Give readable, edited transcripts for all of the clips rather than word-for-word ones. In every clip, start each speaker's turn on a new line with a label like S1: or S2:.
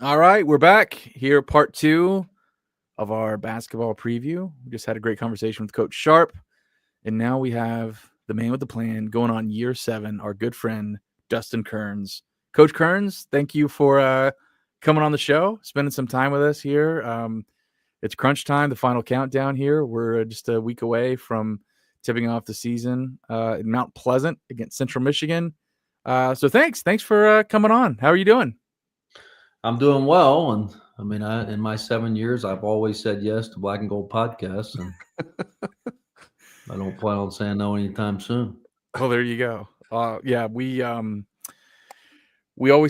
S1: All right, we're back here, part 2 of our basketball preview. We just had a great conversation with Coach Sharp, and now we have the man with the plan going on year 7, our good friend Dustin Kerns. Coach Kerns, thank you for coming on the show, spending some time with us here. It's crunch time, the final countdown here. We're just a week away from tipping off the season in Mount Pleasant against Central Michigan. So thanks for coming on. How are you doing?
S2: I'm doing well, and I mean, in my 7 years, I've always said yes to Black and Gold podcasts, and I don't plan on saying no anytime soon.
S1: Well, there you go. Yeah, we always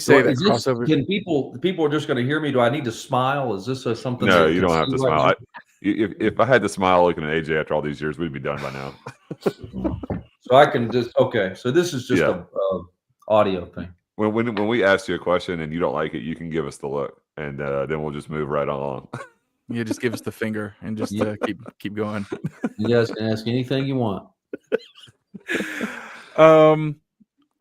S2: So,
S1: say that
S2: is this?
S1: crossover.
S2: Can people are just going to hear me? Do I need to smile? Is this something
S3: No,
S2: they
S3: you
S2: can
S3: don't have
S2: see
S3: to
S2: right
S3: smile.
S2: now?
S3: If I had to smile looking at AJ after all these years, we'd be done by now.
S2: So I can just okay. So this is just
S3: Yeah.
S2: a audio thing.
S3: When we ask you a question and you don't like it, you can give us the look, and then we'll just move right on.
S1: Yeah, just give us the finger and just keep going.
S2: You guys can ask anything you want.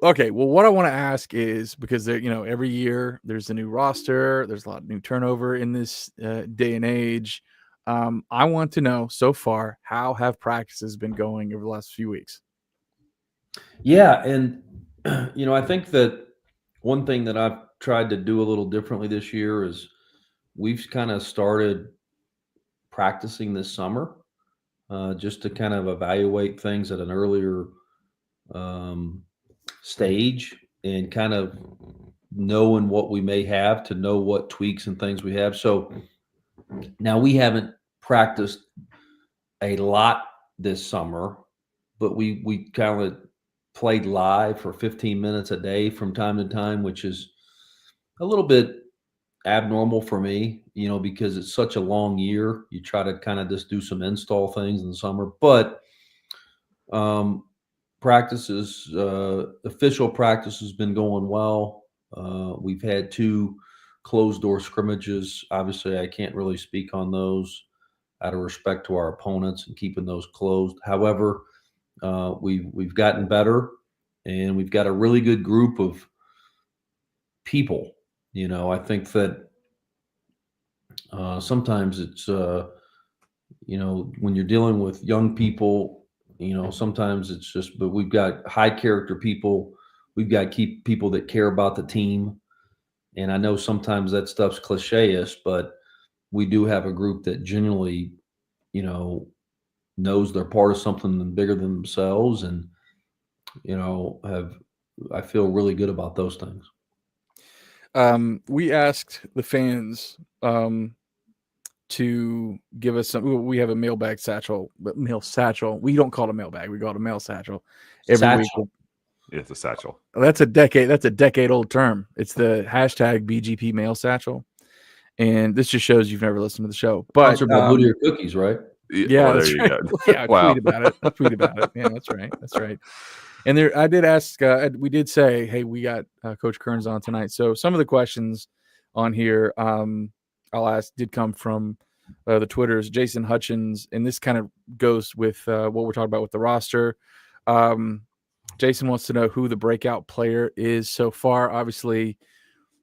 S1: Okay. Well, what I want to ask is because every year there's a new roster, there's a lot of new turnover in this day and age. I want to know so far, how have practices been going over the last few weeks?
S2: Yeah, and I think that one thing that I've tried to do a little differently this year is we've kind of started practicing this summer just to kind of evaluate things at an earlier um, stage and kind of knowing what we may have to know what tweaks and things we have. So now we haven't practiced a lot this summer, but we kind of played live for 15 minutes a day from time to time, which is a little bit abnormal for me, because it's such a long year. You try to kind of just do some install things in the summer, but practices, official practice has been going well. We've had 2 closed door scrimmages. Obviously, I can't really speak on those out of respect to our opponents and keeping those closed. However, we've gotten better, and we've got a really good group of people. I think that sometimes it's when you're dealing with young people, sometimes it's just, but we've got high character people. We've got keep people that care about the team. And I know sometimes that stuff's cliche-ish, but we do have a group that genuinely, knows they're part of something bigger than themselves, and I feel really good about those things.
S1: We asked the fans to give us some. We have a mailbag satchel, but mail satchel. We don't call it a mailbag. We call it a mail satchel. Every week.
S3: It's a satchel.
S1: That's a decade old term. It's the hashtag BGP mail satchel. And this just shows you've never listened to the show. But
S2: sponsored by Blue Deer Cookies, right?
S1: Yeah,
S3: well,
S1: that's
S3: there
S1: right.
S3: you go.
S1: Yeah,
S3: Wow.
S1: tweet about it. Yeah, that's right. And there, I did ask. We did say, hey, we got Coach Kerns on tonight. So some of the questions on here, I'll ask, did come from the Twitters. Jason Hutchins, and this kind of goes with what we're talking about with the roster. Jason wants to know who the breakout player is so far. Obviously,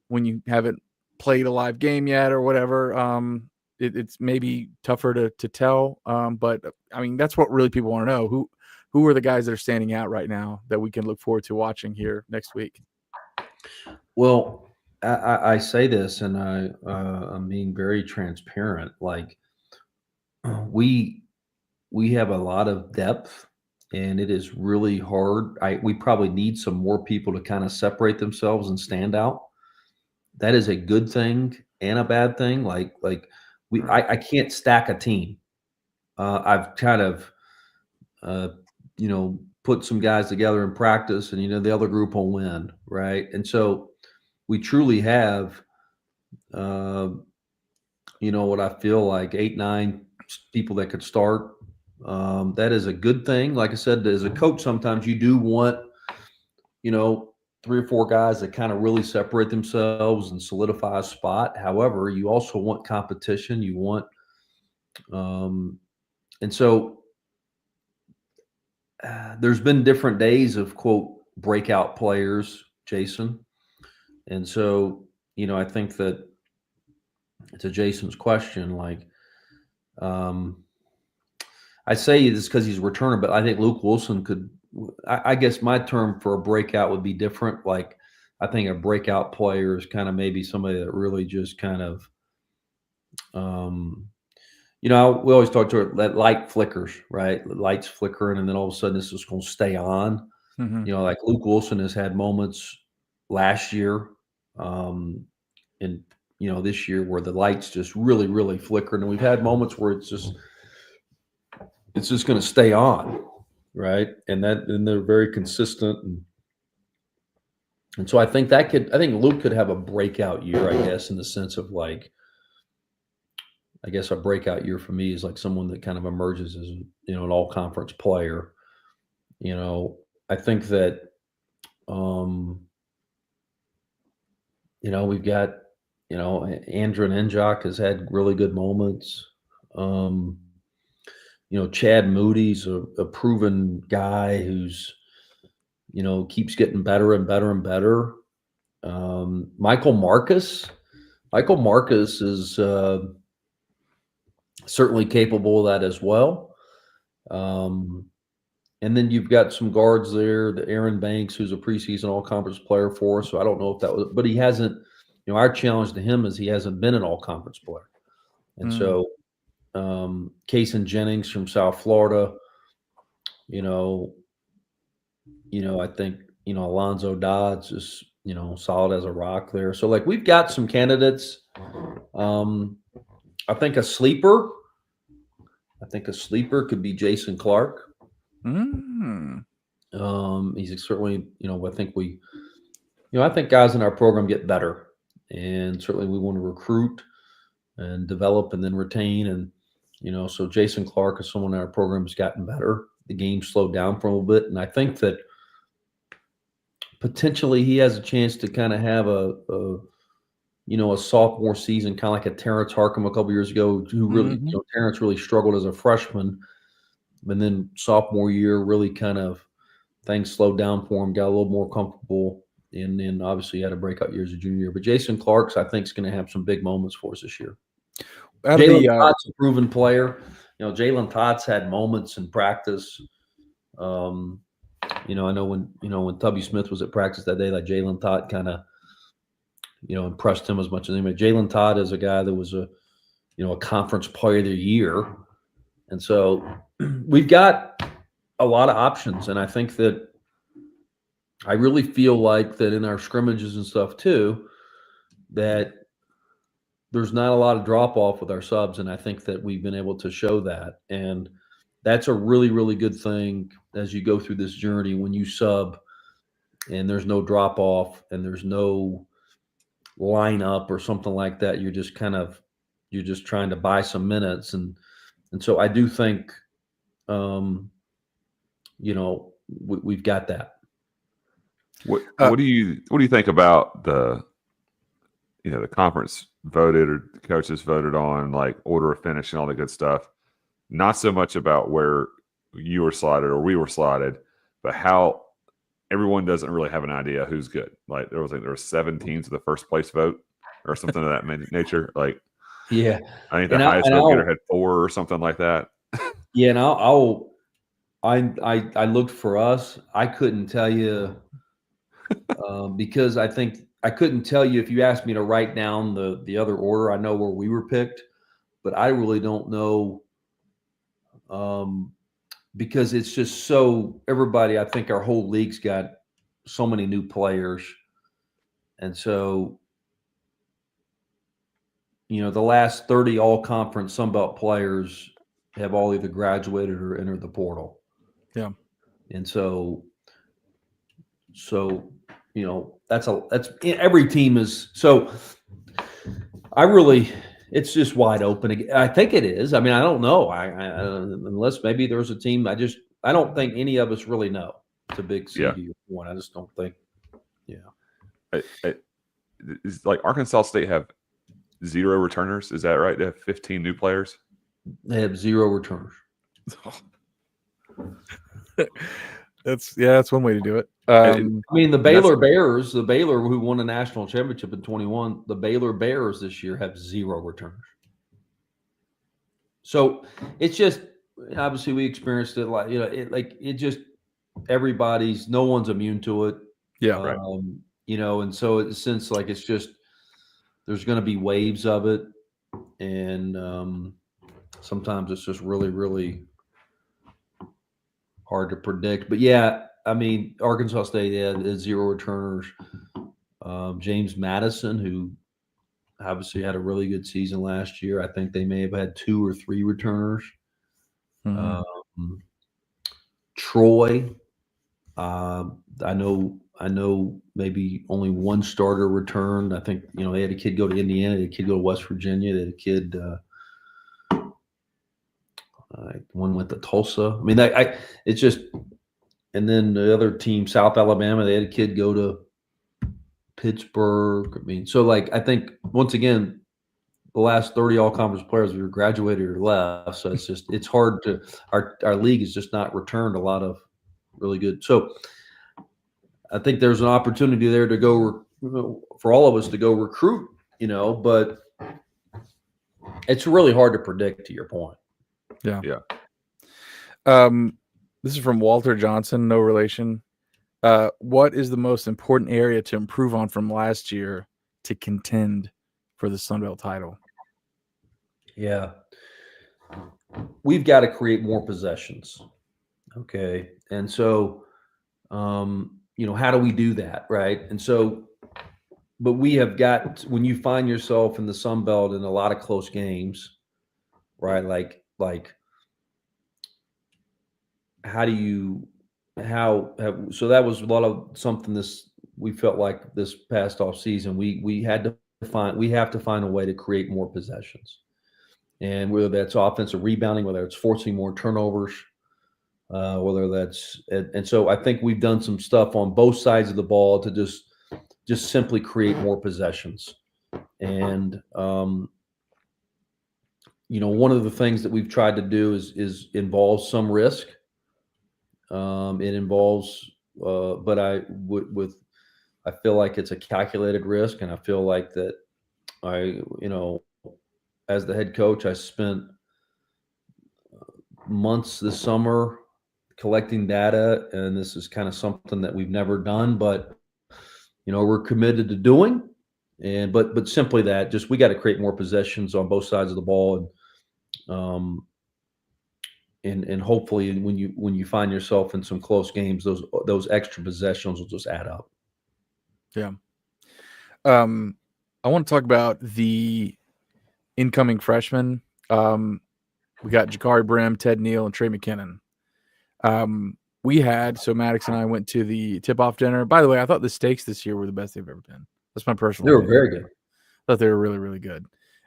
S1: when you haven't played a live game yet or whatever, it's maybe tougher to tell. But I mean, that's what really people want to know. Who are the guys that are standing out right now that we can look forward to watching here next week?
S2: Well, I say this, and I'm being very transparent. Like we have a lot of depth, and it is really hard. We probably need some more people to kind of separate themselves and stand out. That is a good thing and a bad thing. I can't stack a team. I've kind of put some guys together in practice, and the other group will win, right? And so we truly have what I feel like 8, 9 people that could start. That is a good thing. Like I said, as a coach, sometimes you do want 3 or 4 guys that kind of really separate themselves and solidify a spot. However, you also want competition. You want and so there's been different days of, quote, breakout players, Jason. And so, I think that to Jason's question, like, I say this because he's returning, but I think Luke Wilson could. I guess my term for a breakout would be different. Like, I think a breakout player is kind of maybe somebody that really just kind of, we always talk to it that light flickers, right? The lights flickering, and then all of a sudden this is going to stay on.
S1: Mhm.
S2: Like Luke Wilson has had moments last year, and this year where the lights just really, really flickering, and we've had moments where it's just going to stay on, right? And they're very consistent, and so I think Luke could have a breakout year, I guess, in the sense of like, I guess a breakout year for me is like someone that kind of emerges as an all conference player. I think that we've got Andrew Njok has had really good moments. Chad Moody's a proven guy who's, keeps getting better and better and better. Michael Marcus is certainly capable of that as well. And then you've got some guards there, the Aaron Banks, who's a preseason all-conference player for us. So I don't know if that was, but he hasn't. Our challenge to him is he hasn't been an all-conference player, and so Kaysen Jennings from South Florida. I think Alonzo Dodds is solid as a rock there. So like we've got some candidates. I think a sleeper could be Jason Clark. He's certainly, I think guys in our program get better, and certainly we want to recruit and develop and then retain. And, so Jason Clark is someone in our program has gotten better. The game slowed down for a little bit. And I think that potentially he has a chance to kind of have a sophomore season, kind of like a Terrence Harkham a couple years ago, who really, Terrence really struggled as a freshman. And then sophomore year, really kind of things slowed down for him, got a little more comfortable, and then obviously had a breakout year as a junior year. But Jason Clark's, I think, is going to have some big moments for us this year. Jalen Todd's a proven player. Jalen Todd's had moments in practice. I know when Tubby Smith was at practice that day, like Jalen Todd kind of, impressed him as much as anybody. Jalen Todd is a guy that was a conference player of the year. And so we've got a lot of options. And I think that I really feel like that in our scrimmages and stuff too, that there's not a lot of drop off with our subs. And I think that we've been able to show that. And that's a really, really good thing as you go through this journey when you sub and there's no drop off and there's no lineup or something like that. You're just trying to buy some minutes. And so I do think, we've got that.
S3: What do you think about the conference voted or the coaches voted on like order of finish and all the good stuff? Not so much about where you were slotted or we were slotted, but how everyone doesn't really have an idea who's good. Like there were 7 teams to the first place vote or something of that nature. Like,
S2: yeah,
S3: I think the highest vote getter had 4 or something like that.
S2: Yeah, and I looked for us. I couldn't tell you because I think I couldn't tell you if you asked me to write down the other order. I know where we were picked, but I really don't know because it's just so everybody. I think our whole league's got so many new players, and so the last 30 all-conference Sunbelt players have all either graduated or entered the portal.
S1: Yeah.
S2: And so that's every team is. So it's just wide open. I think it is. I mean, I don't know. I unless maybe there's a team. I don't think any of us really know. It's a big CDU one. I just don't think. Yeah.
S3: It's like Arkansas State have 0 returners. Is that right? They have 15 new players.
S2: They have 0 returners.
S1: That's one way to do it.
S2: I mean, the Baylor Bears, who won the national championship in 21, the Baylor Bears this year have 0 returners. So it's just, obviously we experienced it no one's immune to it.
S1: Yeah. Right.
S2: And so since it's just, there's going to be waves of it. And sometimes it's just really, really hard to predict. But yeah, I mean, Arkansas State had 0 returners. James Madison, who obviously had a really good season last year, I think they may have had 2 or 3 returners. Mm-hmm. Troy, I know maybe only 1 starter returned. I think, they had a kid go to Indiana, they had a kid go to West Virginia, they had a kid one went to Tulsa. I mean, it's just, and then the other team, South Alabama, they had a kid go to Pittsburgh. I mean, so I think once again, the last 30 all-conference players either graduated or left. So it's hard to, our league has just not returned a lot of really good. So I think there's an opportunity there to go for all of us to go recruit, but it's really hard to predict, to your point.
S1: Yeah. This is from Walter Johnson, no relation. What is the most important area to improve on from last year to contend for the Sun Belt title?
S2: Yeah. We've got to create more possessions. Okay. And so, how do we do that? Right. And so, but we have got, when you find yourself in the Sun Belt in a lot of close games, right? So that was a lot of something we felt like this past off season, we have to find a way to create more possessions, and whether that's offensive rebounding, whether it's forcing more turnovers, whether that's, and so I think we've done some stuff on both sides of the ball to just simply create more possessions. And, one of the things that we've tried to do is involve some risk. It involves, but I feel like it's a calculated risk, and I feel like that as the head coach, I spent months this summer collecting data, and this is kind of something that we've never done, but we're committed to doing. And but simply that, just we got to create more possessions on both sides of the ball, and hopefully when you find yourself in some close games, those extra possessions will just add up.
S1: Yeah. I want to talk about the incoming freshmen. We got Jakari Brim, Ted Neal, and Trey McKinnon. So Maddox and I went to the tip-off dinner. By the way, I thought the steaks this year were the best they've ever been. That's my personal
S2: They were
S1: opinion.
S2: very good.
S1: I thought they were really, really good.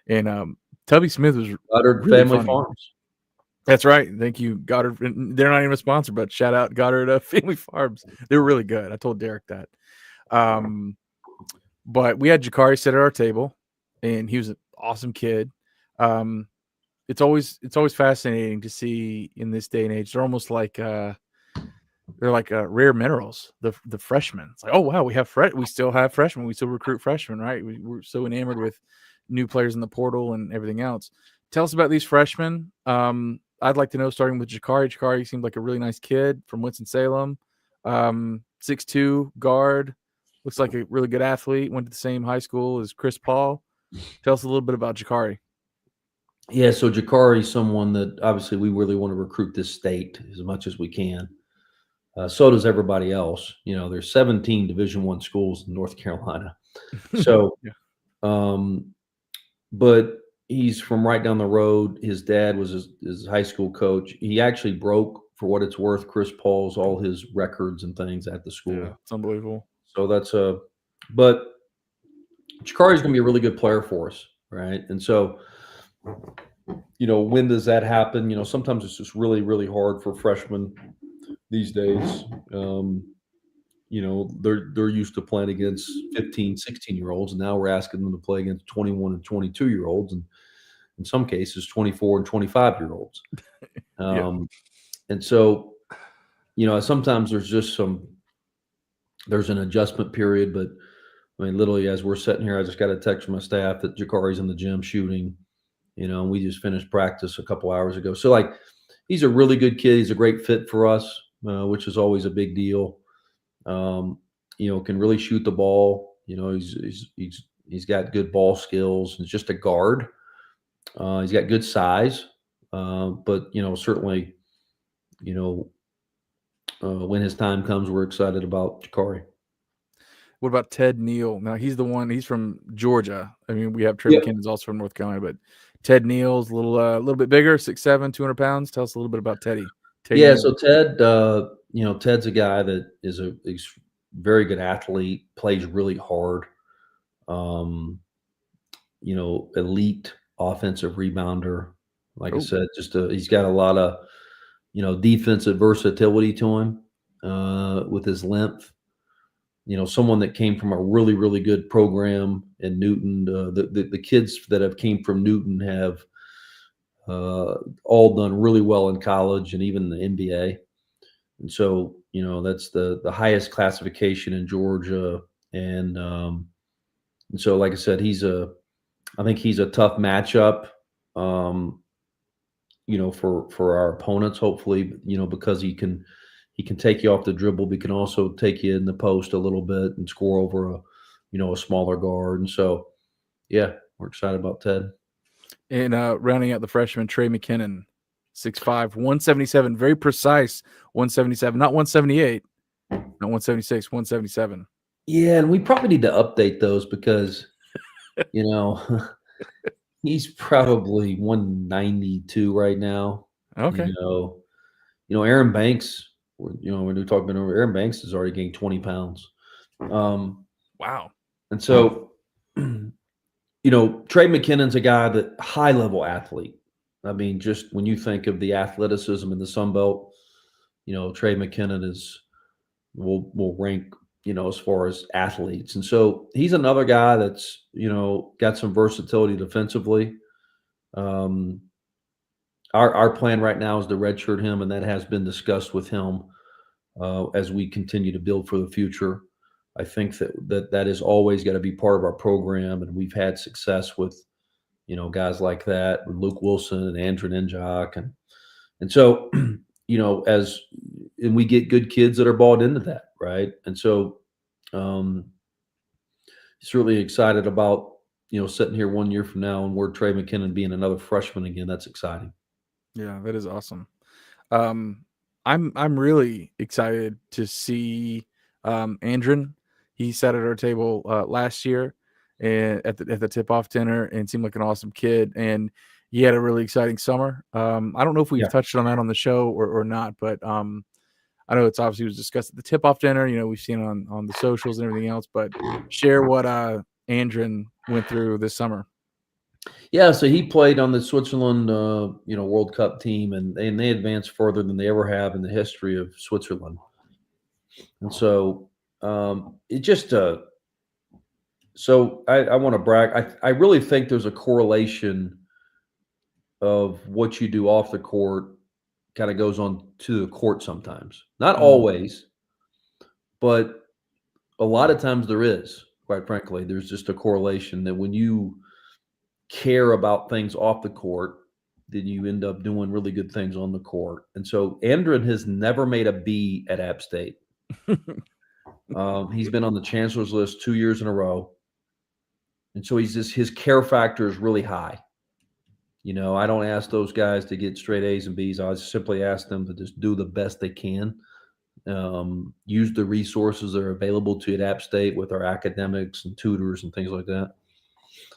S1: And Tubby Smith was
S2: Goddard
S1: really
S2: Family
S1: funny.
S2: Farms.
S1: That's right. Thank you, Goddard. They're not even a sponsor, but shout out Goddard Family Farms. They were really good. I told Derek that. But we had Jakari sit at our table, and he was an awesome kid. It's always fascinating to see in this day and age. They're almost like they're like rare minerals. The freshmen. It's like, oh wow, we still have freshmen. We still recruit freshmen, right? We're so enamored with new players in the portal and everything else. Tell us about these freshmen. I'd like to know, starting with Jakari. Jakari seemed like a really nice kid from Winston-Salem. 6'2", guard. Looks like a really good athlete. Went to the same high school as Chris Paul. Tell us a little bit about Jakari.
S2: Yeah, so Jakari is someone that obviously we really want to recruit this state as much as we can. So does everybody else. There's 17 Division I schools in North Carolina. So, yeah. But he's from right down the road. His dad was his high school coach. He actually broke, for what it's worth, Chris Paul's all his records and things at the school.
S1: Yeah, it's unbelievable.
S2: So but Jakari's going to be a really good player for us, right? And so, when does that happen? Sometimes it's just really, really hard for freshmen these days. They're used to playing against 15, 16-year-olds, and now we're asking them to play against 21 and 22-year-olds, and in some cases 24 and 25-year-olds.
S1: Yeah.
S2: And so sometimes there's an adjustment period, but I mean, literally as we're sitting here, I just got a text from my staff that Jakari's in the gym shooting, and we just finished practice a couple hours ago. So like, he's a really good kid. He's a great fit for us, which is always a big deal. Can really shoot the ball. He's got good ball skills. He's just a guard. He's got good size, but certainly, when his time comes, we're excited about Jakari.
S1: What about Ted Neal? Now he's from Georgia. I mean, we have Trey
S2: Yep.
S1: McKinnon's also from North Carolina, but Ted Neal's a little bit bigger, 6'7", 200 pounds. Tell us a little bit about Teddy.
S2: Yeah,
S1: Neal.
S2: so Ted, Ted's a guy that is he's very good athlete, plays really hard. Elite offensive rebounder. Like I said, he's got a lot of, defensive versatility to him with his length. Someone that came from a really, really good program in Newton. The kids that have came from Newton have all done really well in college and even the NBA. And so, that's the highest classification in Georgia. And so, like I said, I think he's a tough matchup, for our opponents, hopefully, because he can take you off the dribble, but he can also take you in the post a little bit and score over a smaller guard. And so, yeah, we're excited about Ted.
S1: And rounding out the freshman, Trey McKinnon, 6'5", 177, very precise 177, not 178, not 176, 177.
S2: Yeah, and we probably need to update those because, he's probably 192 right now.
S1: Okay.
S2: Aaron Banks, when we talk about Aaron Banks has already gained 20 pounds.
S1: Wow.
S2: And so, Trey McKinnon's a guy that high-level athlete. I mean, just when you think of the athleticism in the Sun Belt, Trey McKinnon will rank, as far as athletes. And so he's another guy that's, got some versatility defensively. Our plan right now is to redshirt him, and that has been discussed with him as we continue to build for the future. I think that is always got to be part of our program, and we've had success with, guys like that, with Luke Wilson and Andrew Ninjak, and so, and we get good kids that are bought into that, right? And so, certainly excited about sitting here 1 year from now and we're Trey McKinnon being another freshman again. That's exciting.
S1: Yeah, that is awesome. I'm really excited to see Andren. He sat at our table last year and at the tip-off dinner and seemed like an awesome kid. And he had a really exciting summer. I don't know if we've touched on that on the show or not, but I know it's obviously was discussed at the tip-off dinner. We've seen it on the socials and everything else. But share what Andren went through this summer.
S2: Yeah, so he played on the Switzerland, World Cup team, and they advanced further than they ever have in the history of Switzerland. And so it just so I want to brag. I really think there's a correlation of what you do off the court kind of goes on to the court sometimes. Not always, but a lot of times there is, quite frankly. There's just a correlation that when you care about things off the court, then you end up doing really good things on the court. And so Andren has never made a B at App State. He's been on the chancellor's list 2 years in a row. And so his care factor is really high. I don't ask those guys to get straight A's and B's. I simply ask them to just do the best they can. Use the resources that are available to you at App State with our academics and tutors and things like that.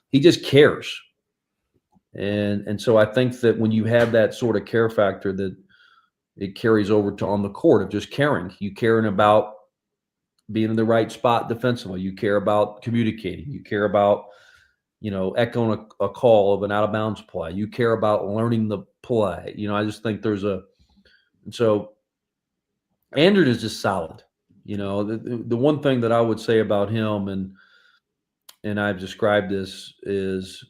S2: He just cares. And so I think that when you have that sort of care factor, that it carries over to on the court of just caring. You caring about being in the right spot defensively. You care about communicating. You care about, echoing a call of an out of bounds play. You care about learning the play. I just think so Andrew is just solid. The one thing that I would say about him, and I've described this, is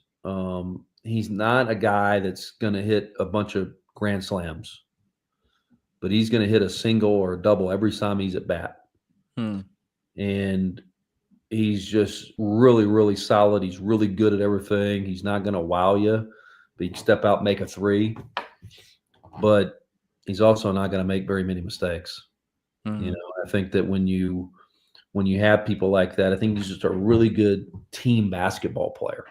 S2: he's not a guy that's going to hit a bunch of grand slams, but he's going to hit a single or a double every time he's at bat. And he's just really, really solid. He's really good at everything. He's not going to wow you, but he can step out and make a 3. But he's also not going to make very many mistakes. You know, I think that when you have people like that, I think he's just a really good team basketball player.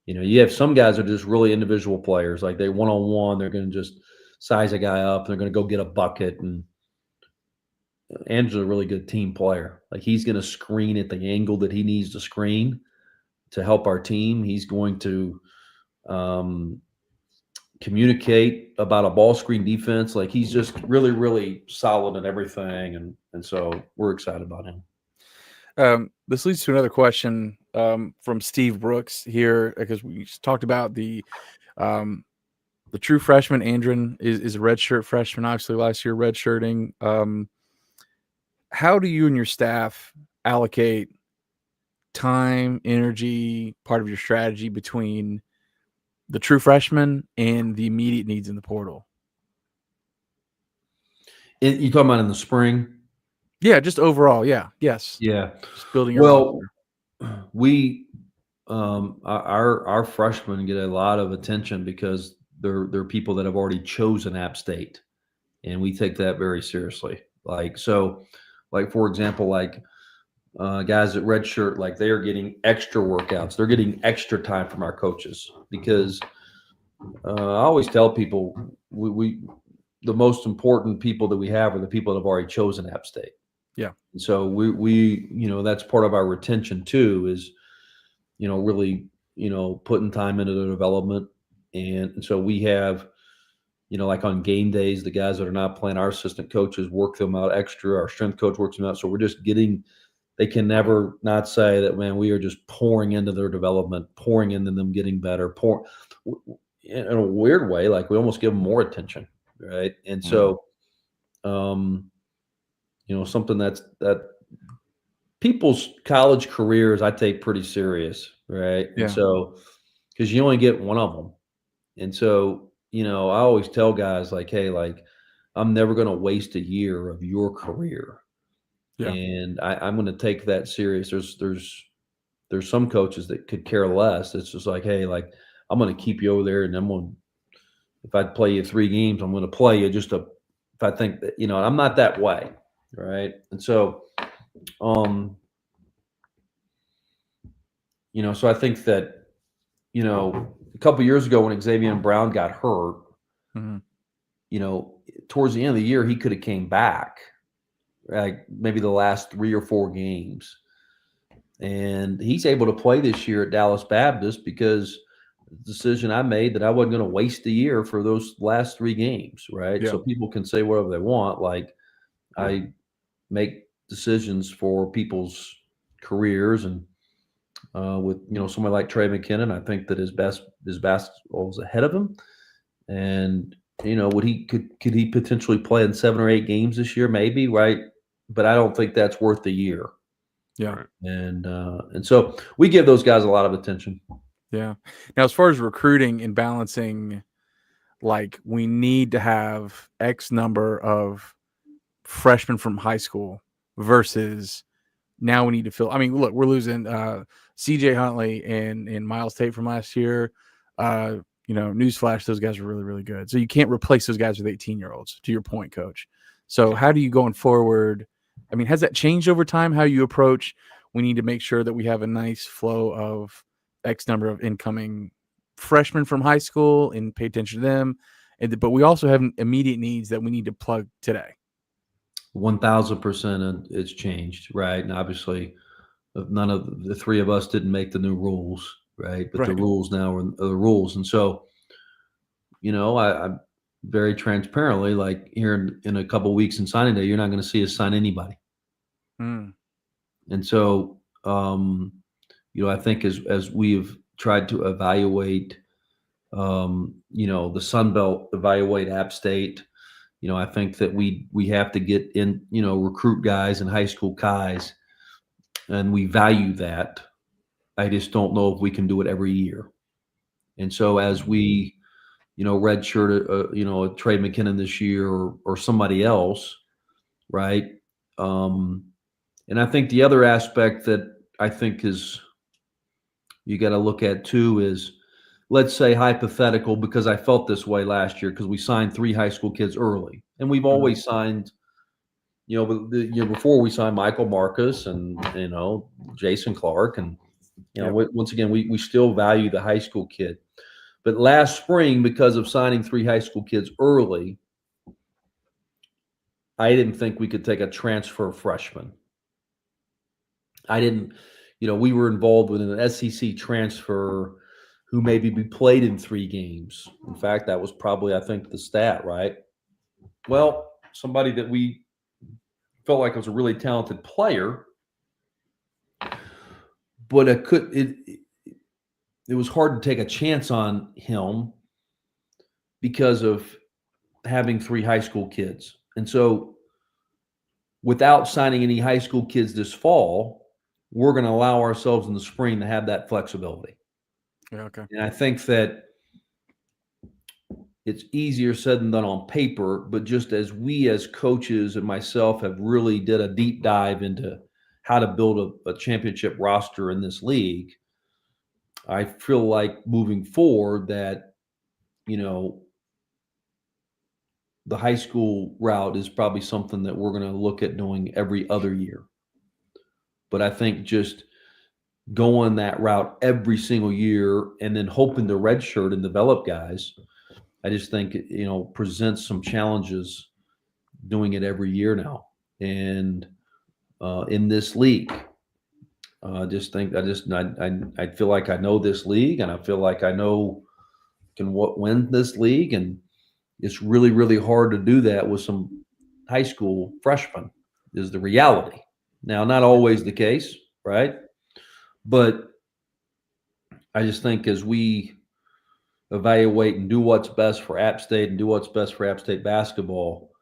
S2: You know, you have some guys that are just really individual players. Like they one-on-one, they're going to just size a guy up. They're going to go get a bucket. And Andrew's a really good team player. Like he's going to screen at the angle that he needs to screen to help our team. He's going to communicate about a ball screen defense. Like he's just really, really solid in everything. And so we're excited about him.
S1: This leads to another question from Steve Brooks here, because we just talked about the true freshman. Andren is a redshirt freshman, obviously last year redshirting. How do you and your staff allocate time, energy, part of your strategy between the true freshman and the immediate needs in the portal?
S2: You talking about in the spring?
S1: Yeah, just overall. Yeah. Yes.
S2: Yeah.
S1: Just building your roster.
S2: We our freshmen get a lot of attention because they're people that have already chosen App State, and we take that very seriously. Like for example, guys at redshirt, like they are getting extra workouts. They're getting extra time from our coaches because I always tell people we the most important people that we have are the people that have already chosen App State.
S1: Yeah.
S2: And so we that's part of our retention too, is, really, putting time into their development. And so we have, like on game days, the guys that are not playing, our assistant coaches work them out extra. Our strength coach works them out. So we're just they can never not say that, man, we are just pouring into their development, pouring into them getting better, in a weird way, like we almost give them more attention. Right. And so, something that people's college careers I take pretty serious, right?
S1: Yeah.
S2: And so, because you only get one of them. And so, I always tell guys like, hey, like, I'm never going to waste a year of your career.
S1: Yeah.
S2: And I'm going to take that serious. There's some coaches that could care less. It's just like, hey, like, I'm going to keep you over there, and if I play you 3 games, I'm going to play you if I think that, I'm not that way. Right. And so, so I think that, a couple of years ago when Xavier Brown got hurt, towards the end of the year, he could have came back, like maybe the last 3 or 4 games. And he's able to play this year at Dallas Baptist because the decision I made that I wasn't going to waste a year for those last 3 games. Right.
S1: Yeah.
S2: So people can say whatever they want. Like I make decisions for people's careers, and with somebody like Trey McKinnon, I think that his basketball is ahead of him. And could he potentially play in 7 or 8 games this year? Maybe, right? But I don't think that's worth the year.
S1: Yeah.
S2: And so we give those guys a lot of attention.
S1: Yeah. Now, as far as recruiting and balancing, like we need to have X number of freshmen from high school versus now we need to fill. I mean, look, we're losing CJ Huntley and Miles Tate from last year. Newsflash, those guys are really, really good. So you can't replace those guys with 18-year-olds, to your point, Coach. So how do you going forward? I mean, has that changed over time, how you approach? We need to make sure that we have a nice flow of X number of incoming freshmen from high school and pay attention to them. But we also have immediate needs that we need to plug today.
S2: 1,000% it's changed, right? And obviously, none of the 3 of us didn't make the new rules, right? But the rules now are the rules. And so, I'm very transparently, like here in a couple of weeks in signing day, you're not going to see us sign anybody. And so, I think as we've tried to evaluate, the Sun Belt, evaluate App State, I think that we have to get in, recruit guys and high school guys, and we value that. I just don't know if we can do it every year. And so as we redshirt, a Trey McKinnon this year or somebody else, right? And I think the other aspect that I think is you got to look at too is, let's say hypothetical, because I felt this way last year because we signed 3 high school kids early, and we've always signed, the year before we signed Michael Marcus and Jason Clark, and once again we still value the high school kid. But last spring, because of signing 3 high school kids early, I didn't think we could take a transfer freshman. I didn't, we were involved with an SEC transfer who maybe we played in 3 games. In fact, that was probably, I think, the stat, right? Well, somebody that we felt like was a really talented player, but it was hard to take a chance on him because of having 3 high school kids. And so without signing any high school kids this fall, we're going to allow ourselves in the spring to have that flexibility.
S1: Yeah, okay.
S2: And I think that it's easier said than done on paper, but just as we as coaches and myself have really did a deep dive into how to build a championship roster in this league, I feel like moving forward that, the high school route is probably something that we're going to look at doing every other year. But I think just going that route every single year and then hoping to redshirt and develop guys, I just think, presents some challenges doing it every year now. And in this league, I feel like I know this league, and I feel like I can win this league. And it's really, really hard to do that with some high school freshmen is the reality. Now, not always the case, right? But I just think as we evaluate and do what's best for App State and do what's best for App State basketball,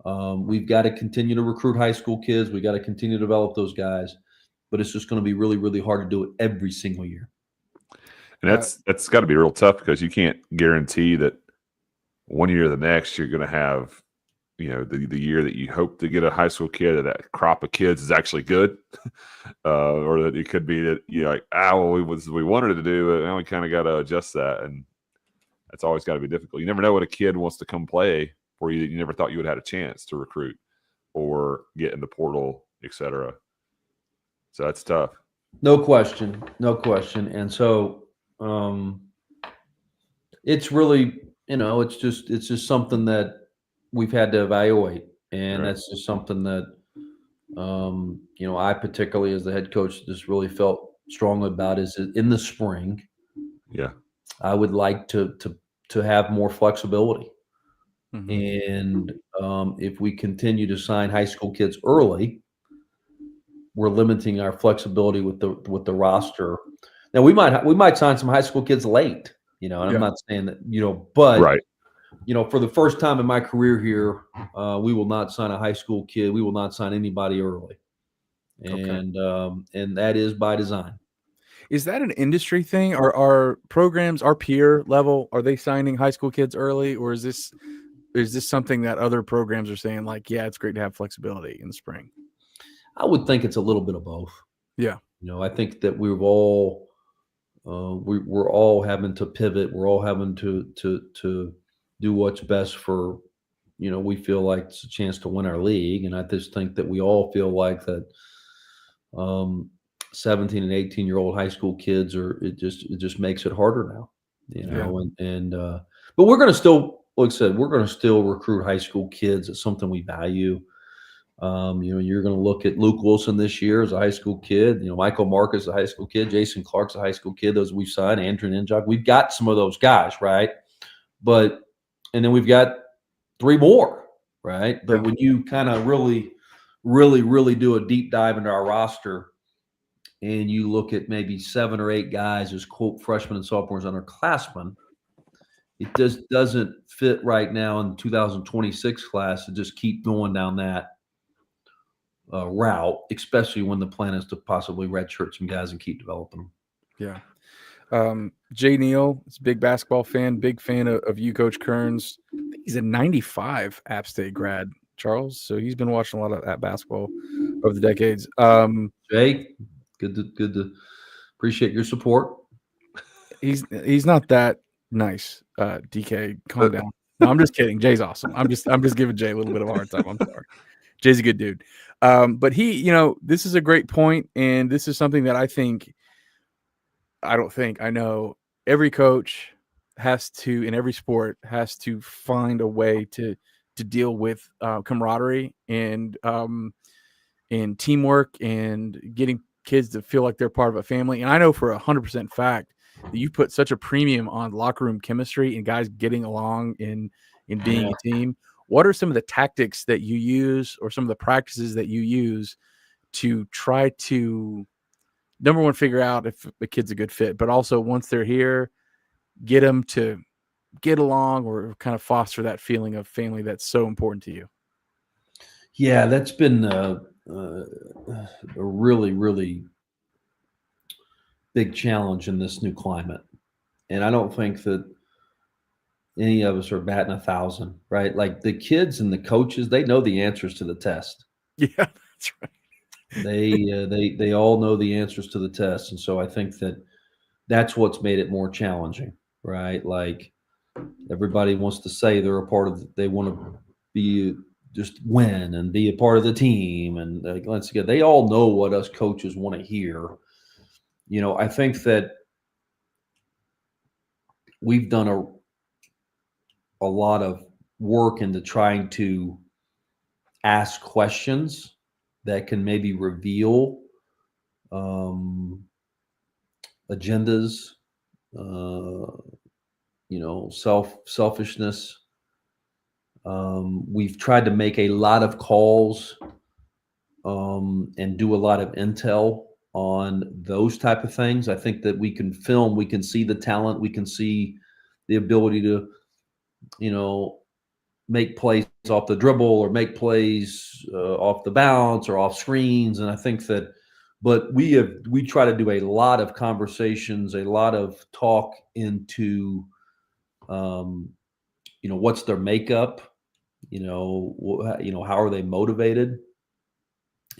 S2: we've got to continue to recruit high school kids. We got to continue to develop those guys, but it's just going to be really, really hard to do it every single year.
S3: And that's got to be real tough because you can't guarantee that one year or the next you're going to have, the year that you hope to get a high school kid, that crop of kids is actually good, or that it could be that we wanted to do, but now we kind of got to adjust that, and that's always got to be difficult. You never know what a kid wants to come play for you that you never thought you would have had a chance to recruit or get in the portal, etc. So that's tough.
S2: No question. And so it's really, it's just something that we've had to evaluate. And
S3: Right.
S2: That's just something that, I particularly as the head coach just really felt strongly about is in the spring.
S3: Yeah.
S2: I would like to have more flexibility.
S1: Mm-hmm.
S2: And if we continue to sign high school kids early, we're limiting our flexibility with the roster. Now we might sign some high school kids late, and I'm not saying that, but
S3: Right.
S2: For the first time in my career here, we will not sign a high school kid. We will not sign anybody early. And and that is by design.
S1: Is that an industry thing? Are programs, our peer level, are they signing high school kids early, or is this something that other programs are saying like, yeah, it's great to have flexibility in the spring?
S2: I would think it's a little bit of both.
S1: Yeah.
S2: I think that we're all having to pivot. We're all having to do what's best for, we feel like it's a chance to win our league. And I just think that we all feel like that 17 and 18-year-old high school kids it just makes it harder now, but we're going to still, like I said, we're going to still recruit high school kids. It's something we value. You're going to look at Luke Wilson this year as a high school kid. Michael Marcus is a high school kid. Jason Clark's a high school kid. Those we've signed. Andrew Ninjok. We've got some of those guys, right? And then we've got 3 more, right? But when you kind of really, really, really do a deep dive into our roster, and you look at maybe 7 or 8 guys as quote freshmen and sophomores underclassmen, it just doesn't fit right now in the 2026 class to just keep going down that route, especially when the plan is to possibly redshirt some guys and keep developing them.
S1: Yeah. Jay Neal is a big basketball fan, big fan of you, Coach Kerns. I think he's a 95 App State grad, Charles. So he's been watching a lot of that basketball over the decades.
S2: Jay, good to appreciate your support.
S1: He's not that nice. DK, calm down. No, I'm just kidding. Jay's awesome. I'm just giving Jay a little bit of a hard time. I'm sorry. Jay's a good dude. But he, this is a great point, and this is something that I know every coach has to, in every sport, has to find a way to deal with camaraderie and teamwork and getting kids to feel like they're part of a family. And I know for 100% fact that you put such a premium on locker room chemistry and guys getting along in being a team. What are some of the tactics that you use, or some of the practices that you use to try to, number one, figure out if the kid's a good fit, but also once they're here, get them to get along or kind of foster that feeling of family that's so important to you?
S2: Yeah, that's been a really, really big challenge in this new climate. And I don't think that any of us are batting 1,000, right? Like the kids and the coaches, they know the answers to the test.
S1: Yeah, that's right.
S2: They all know the answers to the test. And so I think that that's what's made it more challenging, right? Like everybody wants to say they're a part of, they want to be, just win and be a part of the team. And let's get, they all know what us coaches want to hear. I think that we've done a lot of work into trying to ask questions that can maybe reveal agendas, selfishness. We've tried to make a lot of calls and do a lot of intel on those type of things. I think that we can film, we can see the talent, we can see the ability to, make plays off the dribble or make plays off the bounce or off screens. And I think that, but we try to do a lot of conversations, a lot of talk into, what's their makeup, how are they motivated?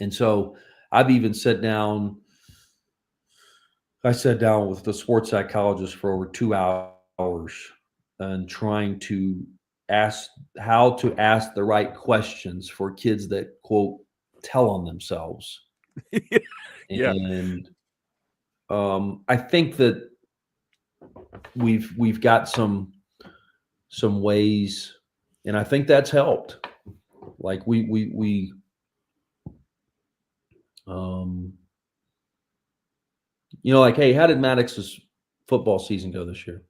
S2: And so I've even sat down with the sports psychologist for over 2 hours and trying to ask how to ask the right questions for kids that, quote, tell on themselves.
S1: Yeah.
S2: And I think that we've got some ways, and I think that's helped. Like we like, hey, how did Maddox's football season go this year?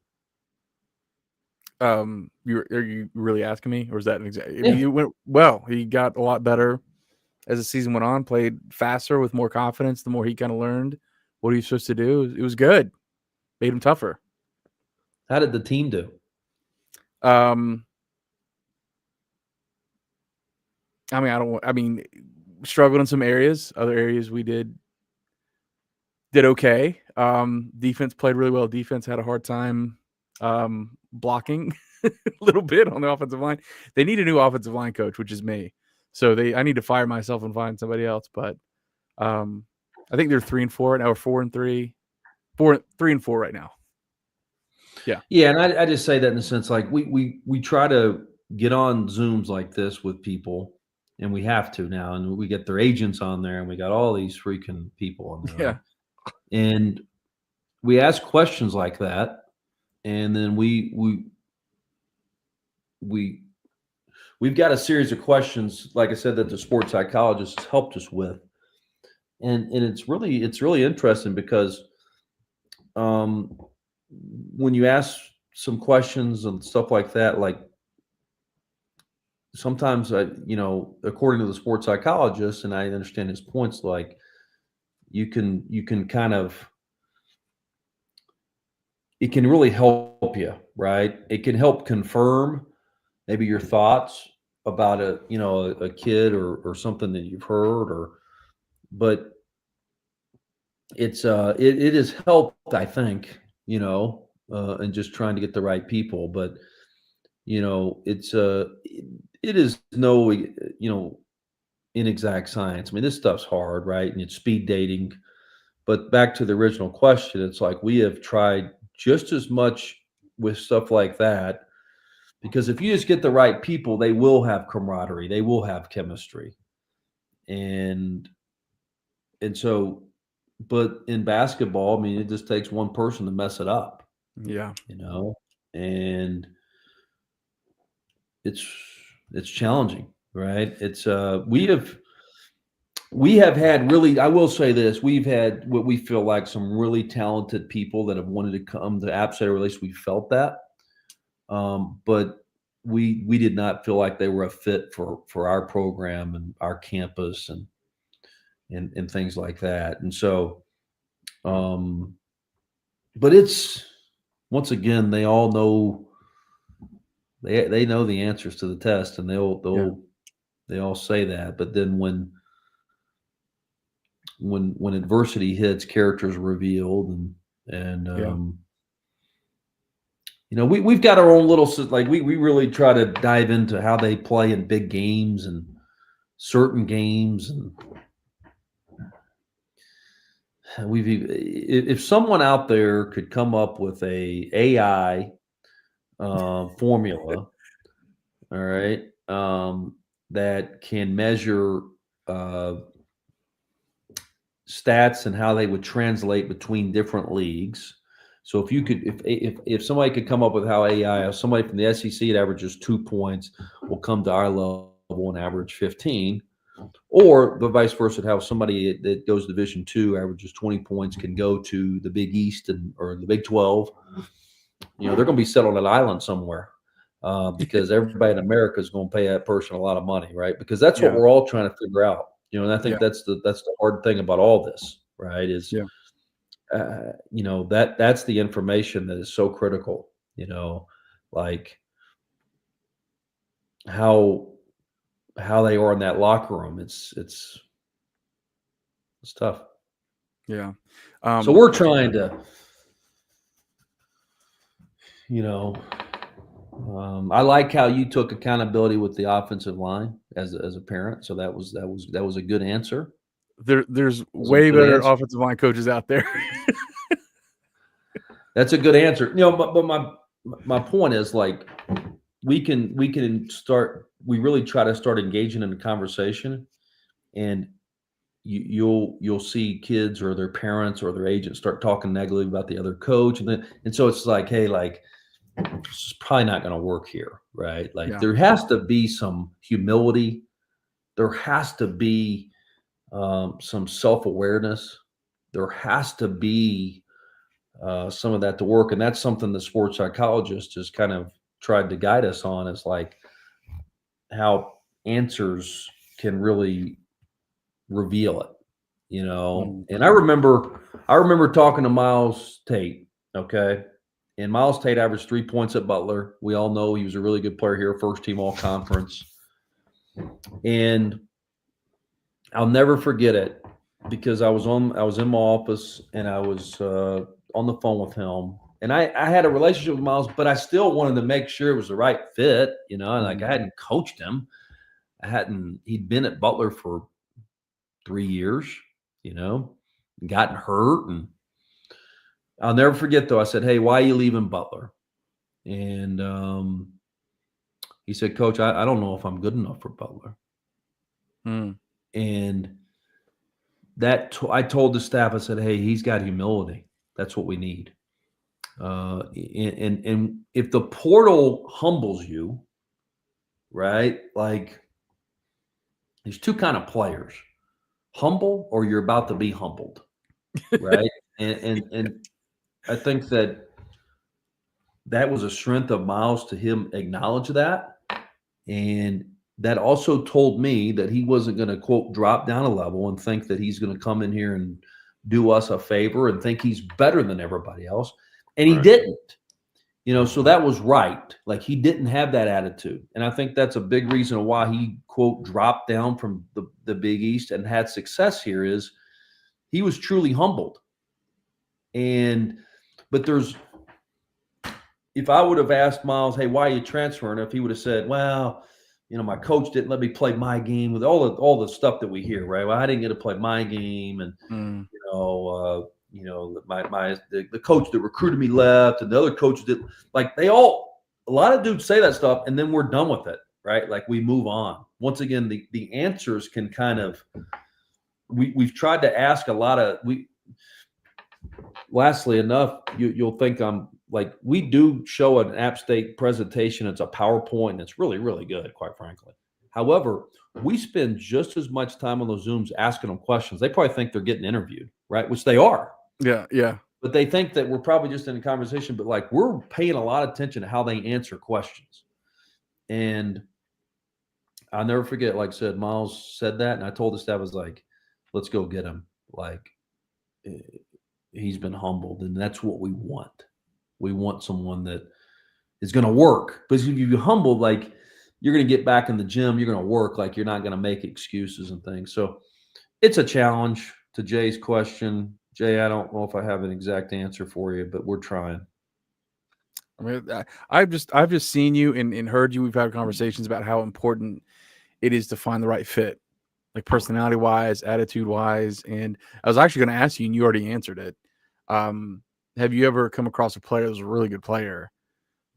S1: Are you really asking me, or is that an exact?
S2: Yeah.
S1: He went well. He got a lot better as the season went on. Played faster with more confidence. The more he kind of learned what he was supposed to do, it was good. Made him tougher.
S2: How did the team do?
S1: Struggled in some areas. Other areas we did okay. Defense played really well. Defense had a hard time blocking a little bit on the offensive line. They need a new offensive line coach, which is me. So I need to fire myself and find somebody else. But I think they're 3-4 right now, or 4-3, 3-4 right now. Yeah.
S2: Yeah, and I just say that in the sense, like we try to get on Zooms like this with people, and we have to now, and we get their agents on there, and we got all these freaking people on there.
S1: Yeah.
S2: Right? And we ask questions like that, and then we've got a series of questions, like I said, that the sports psychologist has helped us with, and it's really interesting because when you ask some questions and stuff like that, like sometimes according to the sports psychologist, and I understand his points, like you can kind of, it can really help you, right? It can help confirm maybe your thoughts about a kid or something that you've heard, but it's it has helped, I think, and just trying to get the right people. But, it is no, inexact science. I mean, this stuff's hard, right? And it's speed dating. But back to the original question, it's like we have tried just as much with stuff like that, because if you just get the right people, they will have camaraderie, they will have chemistry. And so, but in basketball, I mean, it just takes one person to mess it up,
S1: Yeah.
S2: And it's challenging, right? It's we have had really, I will say this, we've had what we feel like some really talented people that have wanted to come to App State, or at least we felt that. But we did not feel like they were a fit for our program and our campus and things like that. And so, but it's, once again, they all know, they know the answers to the test, and they all say that. But then when adversity hits, characters revealed, and we've got our own little, like, we really try to dive into how they play in big games and certain games. And if someone out there could come up with a AI formula, all right, that can measure stats and how they would translate between different leagues. So if you could, if somebody could come up with how AI, somebody from the SEC that averages 2 points will come to our level and average 15, or the vice versa, how somebody that goes Division II, averages 20 points, can go to the Big East or the Big 12, they're going to be set on an island somewhere, because everybody in America is going to pay that person a lot of money, right? Because that's what we're all trying to figure out. And I think that's the hard thing about all this, right? Is that's the information that is so critical. Like how they are in that locker room. It's tough.
S1: Yeah.
S2: So we're trying to, I like how you took accountability with the offensive line as a parent. So that was a good answer.
S1: There's way better offensive line coaches out there.
S2: That's a good answer. But my point is, like, we really try to start engaging in the conversation, and you'll see kids or their parents or their agents start talking negatively about the other coach, and so it's like, hey, like, it's probably not going to work here, right? Like, there has to be some humility. There has to be some self-awareness. There has to be some of that to work. And that's something the sports psychologist has kind of tried to guide us on, is like how answers can really reveal it, And I remember talking to Miles Tate, okay? And Miles Tate averaged 3 points at Butler. We all know he was a really good player here, first team all conference. And I'll never forget it, because I was in my office, and I was on the phone with him, and I had a relationship with Miles, but I still wanted to make sure it was the right fit, and like, I hadn't coached him. He'd been at Butler for 3 years, gotten hurt. And I'll never forget, though, I said, hey, why are you leaving Butler? And he said, Coach, I don't know if I'm good enough for Butler. And I told the staff, I said, hey, he's got humility. That's what we need. And if the portal humbles you, right? Like, there's two kind of players: humble, or you're about to be humbled, right? and I think that was a strength of Miles, to him acknowledge that. And that also told me that he wasn't going to, quote, drop down a level and think that he's going to come in here and do us a favor and think he's better than everybody else. And he didn't, so that was right. Like, he didn't have that attitude. And I think that's a big reason why he, quote, dropped down from the Big East and had success here, is he was truly humbled. But But if I would have asked Miles, hey, why are you transferring? If he would have said, well, my coach didn't let me play my game, with all the stuff that we hear, right? Well, I didn't get to play my game, and the coach that recruited me left, and the other coach did. Like a lot of dudes say that stuff, and then we're done with it, right? Like we move on. Once again, the answers can kind of we've tried to ask a lot of Lastly enough, you'll think I'm like, we do show an App State presentation. It's a PowerPoint, and it's really, really good, quite frankly. However, we spend just as much time on those Zooms asking them questions. They probably think they're getting interviewed, right? Which they are.
S1: Yeah, yeah.
S2: But they think that we're probably just in a conversation, but like we're paying a lot of attention to how they answer questions. And I'll never forget, like I said, Miles said that, and I told the staff, I was like, let's go get him. Like, he's been humbled, and that's what we want. We want someone that is going to work. Because if you're humbled, like, you're going to get back in the gym, you're going to work, like you're not going to make excuses and things. So it's a challenge. To Jay's question, Jay, I don't know if I have an exact answer for you, but we're trying.
S1: I mean, I've just seen you and heard you. We've had conversations about how important it is to find the right fit, like personality wise, attitude wise. And I was actually going to ask you, and you already answered it. Have you ever come across a player that was a really good player,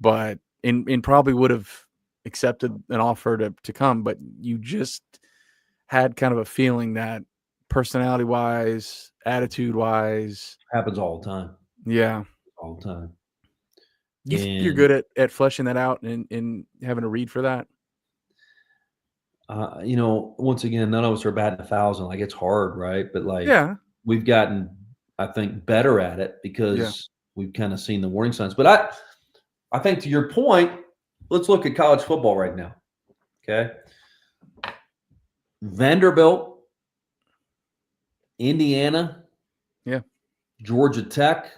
S1: but and probably would have accepted an offer to come, but you just had kind of a feeling that personality wise, attitude wise,
S2: Happens all the time.
S1: Yeah.
S2: All the time.
S1: You think you're good at fleshing that out and having a read for that?
S2: Once again, none of us are batting 1,000. Like, it's hard, right? But like,
S1: Yeah.
S2: we've gotten, I think, better at it because we've kind of seen the warning signs. But I think, to your point, let's look at college football right now. Okay. Vanderbilt, Indiana, Georgia Tech.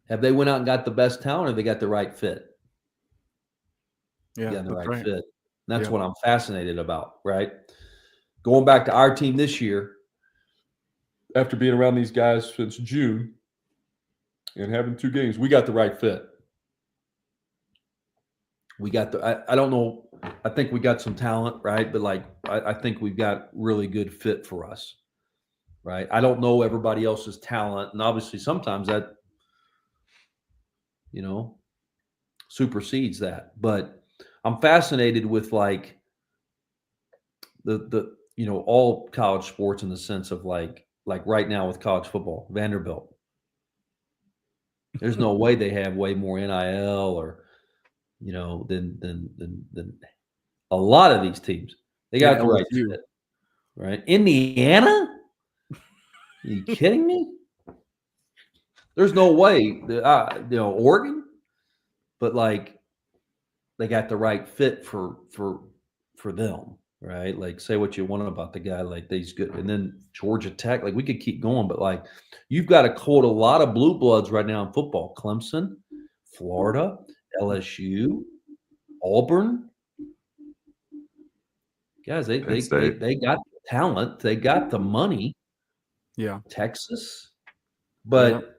S2: Have they went out and got the best talent, or they got the right fit?
S1: Yeah,
S2: Got the
S1: that's
S2: right fit. That's
S1: Yeah.
S2: what I'm fascinated about, right? Going back to our team this year, after being around these guys since June and having 2 games, we got the right fit. We got I don't know. I think we got some talent, right? But like, I think we've got really good fit for us, right? I don't know everybody else's talent. And obviously sometimes that, supersedes that. But I'm fascinated with like the all college sports in the sense of like right now with college football, Vanderbilt. There's no way they have way more NIL or than a lot of these teams. They got the right fit, right? Indiana? Are you kidding me? There's no way that Oregon, but like they got the right fit for them, right? Like, say what you want about the guy, like he's good. And then Georgia Tech, like we could keep going, but like you've got to quote a lot of blue bloods right now in football. Clemson, Florida, LSU, Auburn. Guys, they got the talent, they got the money.
S1: Yeah.
S2: Texas, but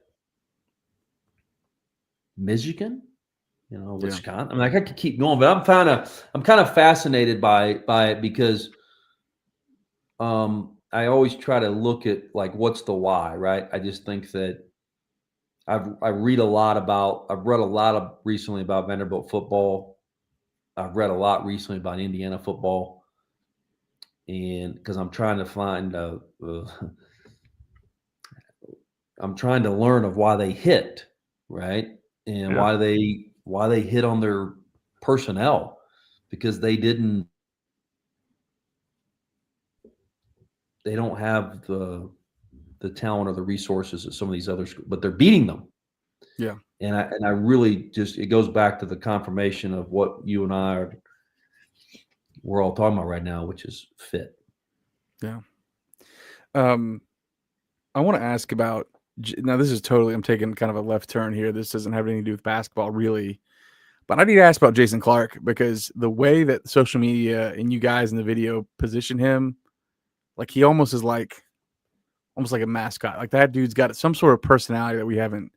S2: Michigan, Wisconsin. I mean, I could keep going, but I'm kind of fascinated by it because I always try to look at like what's the why, right? I just think that I've read a lot recently about Vanderbilt football. I've read a lot recently about Indiana football, and because I'm trying to find I'm trying to learn of why they hit, right? And why they hit on their personnel, because they don't have the talent or the resources that some of these other schools, but they're beating them.
S1: Yeah.
S2: And I really it goes back to the confirmation of what you and we're all talking about right now, which is fit.
S1: Yeah. I want to ask about, now this is totally, I'm taking kind of a left turn here. This doesn't have anything to do with basketball really, but I need to ask about Jason Clark, because the way that social media and you guys in the video position him, like he almost is like almost like a mascot. Like that dude's got some sort of personality that we haven't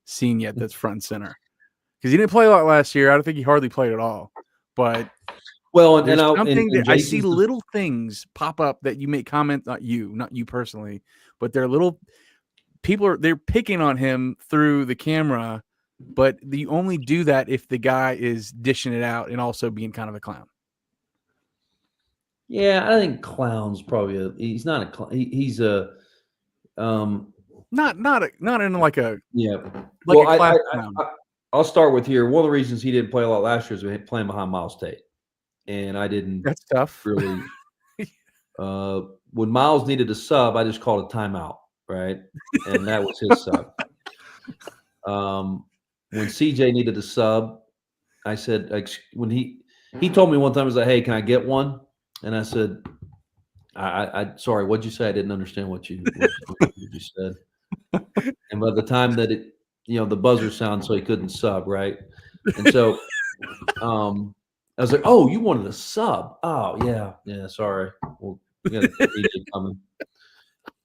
S1: seen yet. That's front and center because he didn't play a lot last year. I don't think he hardly played at all. But
S2: well,
S1: there's
S2: and
S1: something that I see
S2: Jason's
S1: little things pop up that you make comment. Not you personally, but they're little people they're picking on him through the camera. But you only do that if the guy is dishing it out and also being kind of a clown.
S2: Yeah, I think clown's probably he's not a clown. He's a
S1: not in like a
S2: yeah.
S1: like
S2: Well,
S1: a class clown.
S2: I'll start with here. One of the reasons he didn't play a lot last year is we had playing behind Miles Tate, and I didn't.
S1: That's tough.
S2: Really. When Miles needed a sub, I just called a timeout, right, and that was his sub. When CJ needed a sub, I said, like, when he told me one time, he was like, "Hey, can I get one?" And I said, "I sorry, what'd you say? I didn't understand what you said." And by the time that the buzzer sound, so he couldn't sub, right? And so, I was like, "Oh, you wanted a sub? Oh, yeah. Sorry, well, we got a media coming,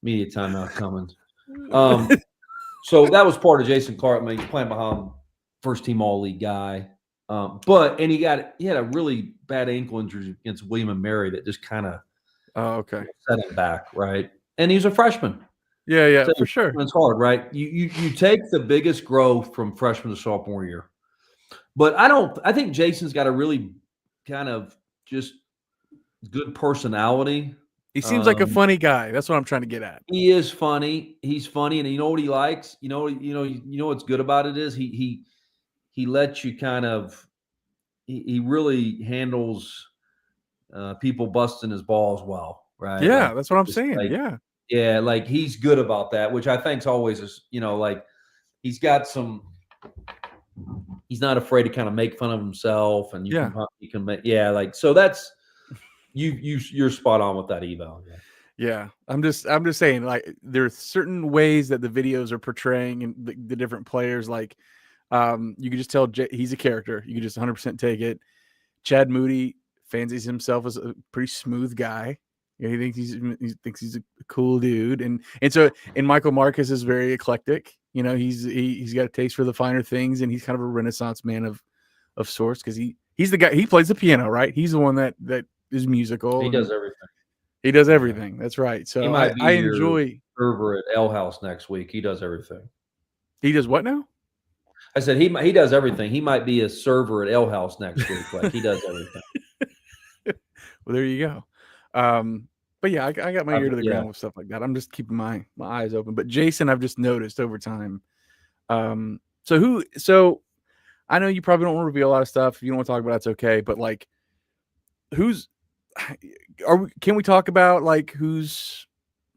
S2: media timeout coming." So that was part of Jason Clark. I mean, he's playing behind first team all league guy. But he had a really bad ankle injury against William and Mary that just kind of set him back, right? And he's a freshman.
S1: Yeah, so for sure.
S2: It's hard, right? You take the biggest growth from freshman to sophomore year. But I think Jason's got a really kind of just good personality.
S1: He seems like a funny guy. That's what I'm trying to get at.
S2: He is funny. He's funny, and you know what he likes? You know what's good about it is he lets you kind of he really handles people busting his balls well, right?
S1: Yeah,
S2: like,
S1: that's what I'm saying.
S2: Yeah, like he's good about that, which I think's always is, like he's got some. He's not afraid to kind of make fun of himself, and you can make like so. That's you're spot on with that eval.
S1: Yeah, I'm just saying, like, there's certain ways that the videos are portraying and the different players. Like, you can just tell he's a character. You can just 100% take it. Chad Moody fancies himself as a pretty smooth guy. He thinks he's a cool dude, and Michael Marcus is very eclectic. He's got a taste for the finer things, and he's kind of a Renaissance man of sorts because he's the guy. He plays the piano, right? He's the one that is musical.
S2: He does everything.
S1: He does everything. That's right. So I enjoy
S2: server at L House next week. He does everything.
S1: He does what now?
S2: I said he does everything. He might be a server at L House next week. Like he does everything.
S1: Well, there you go. But yeah, I got my ear to the ground with stuff like that. I'm just keeping my eyes open. But Jason, I've just noticed over time. So I know you probably don't want to reveal a lot of stuff. If you don't want to talk about it, it's okay. But like, can we talk about like who's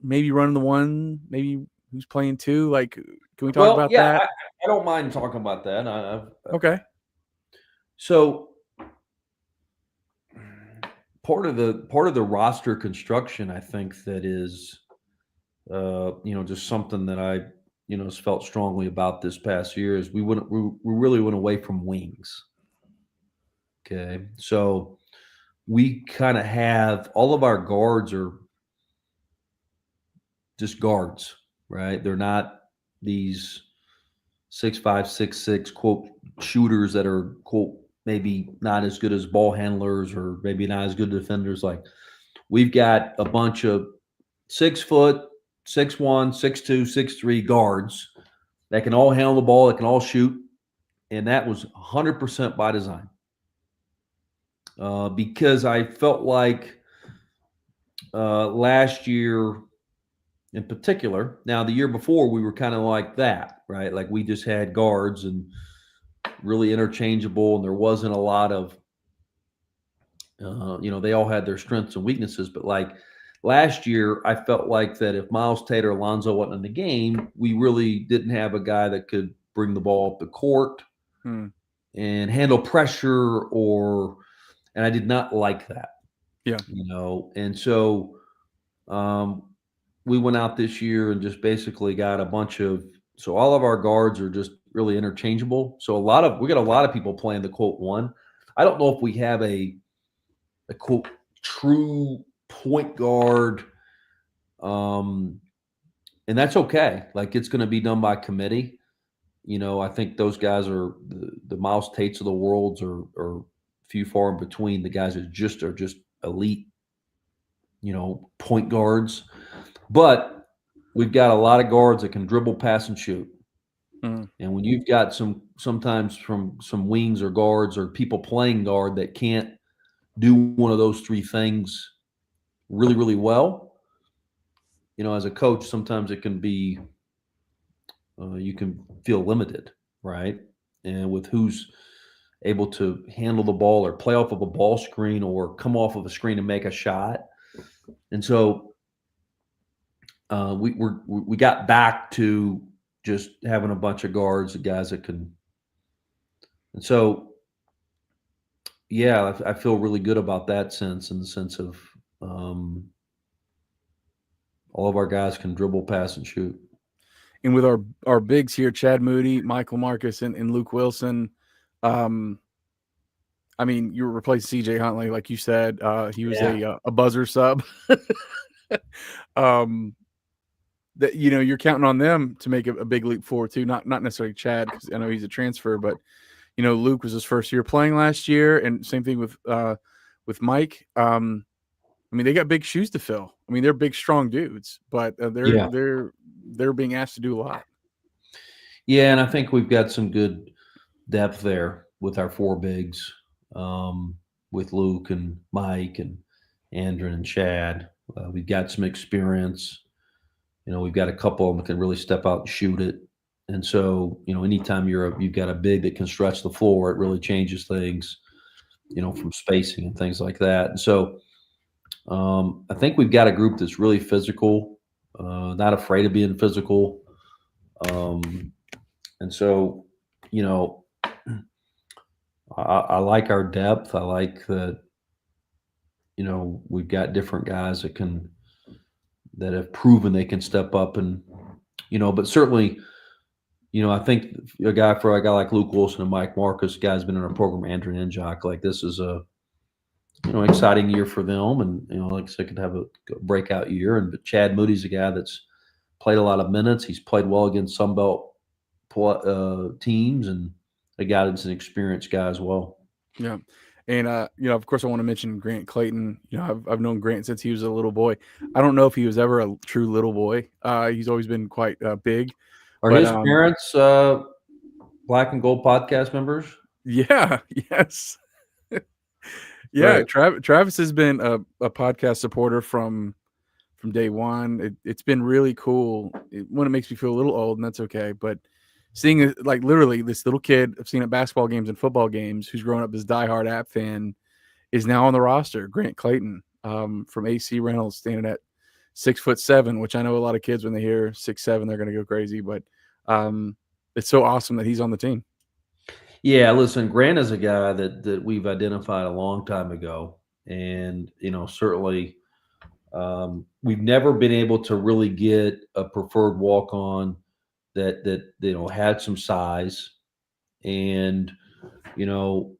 S1: maybe running the one, maybe who's playing two? Like, can we talk about that?
S2: I don't mind talking about that.
S1: Okay.
S2: So part of the roster construction, I think that is, just something that I, felt strongly about this past year is we really went away from wings. Okay. So we kind of have all of our guards are just guards, right? They're not these 6'5", 6'6", quote, shooters that are, quote, maybe not as good as ball handlers or maybe not as good defenders. Like we've got a bunch of 6 foot, 6'1", 6'2", 6'3" guards that can all handle the ball, that can all shoot. And that was 100% by design. Because I felt like last year in particular, now the year before we were kind of like that, right? Like we just had guards and really interchangeable, and there wasn't a lot of, they all had their strengths and weaknesses. But like last year, I felt like that if Miles Tate or Alonzo wasn't in the game, we really didn't have a guy that could bring the ball up the court and handle pressure and I did not like that.
S1: Yeah.
S2: And so we went out this year and just basically got so all of our guards are just really interchangeable. So we got a lot of people playing the quote one. I don't know if we have a quote true point guard and that's okay. Like, it's going to be done by committee. I think those guys are the Miles Tates of the worlds are few far in between. The guys that are just elite, point guards. But we've got a lot of guards that can dribble, pass, and shoot.
S1: Mm.
S2: And when you've got sometimes from some wings or guards or people playing guard that can't do one of those three things really, really well, as a coach, sometimes it can be you can feel limited, right? And with who's able to handle the ball or play off of a ball screen or come off of a screen and make a shot. And so we got back to just having a bunch of guards, the guys that can. And so, yeah, I feel really good about that sense, in the sense of all of our guys can dribble, pass, and shoot.
S1: And with our bigs here, Chad Moody, Michael Marcus, and Luke Wilson, I mean, you replaced CJ Huntley, like you said. He was a buzzer sub. That you're counting on them to make a big leap forward too. Not necessarily Chad, because I know he's a transfer, but Luke was his first year playing last year, and same thing with Mike. I mean, they got big shoes to fill. I mean, they're big, strong dudes, but they're being asked to do a lot.
S2: Yeah, and I think we've got some good depth there with our four bigs, with Luke and Mike and Andrew and Chad. We've got some experience. We've got a couple of them that can really step out and shoot it. And so, anytime you've got a big that can stretch the floor, it really changes things, from spacing and things like that. And so, I think we've got a group that's really physical, not afraid of being physical. And so, I like our depth. I like that, we've got different guys that have proven they can step up and, but certainly, I think a guy like Luke Wilson and Mike Marcus, guys been in our program, Andrew Ninjak, like this is a, exciting year for them. And, like I said, could have a breakout year. But Chad Moody's a guy that's played a lot of minutes. He's played well against Sunbelt teams, and a guy that's an experienced guy as well.
S1: Yeah. And, of course, I want to mention Grant Clayton. I've known Grant since he was a little boy. I don't know if he was ever a true little boy. He's always been quite big.
S2: Are his parents Black and Gold podcast members?
S1: Yeah. Yes. Yeah. Right. Travis has been a podcast supporter from day one. It's been really cool. When it makes me feel a little old, and that's okay. But seeing it, like, literally this little kid I've seen at basketball games and football games, who's grown up as diehard App fan, is now on the roster. Grant Clayton, from AC Reynolds, standing at 6'7", which I know a lot of kids, when they hear 6'7", they're going to go crazy. But it's so awesome that he's on the team.
S2: Yeah, listen, Grant is a guy that we've identified a long time ago, and certainly we've never been able to really get a preferred walk-on that had some size, and when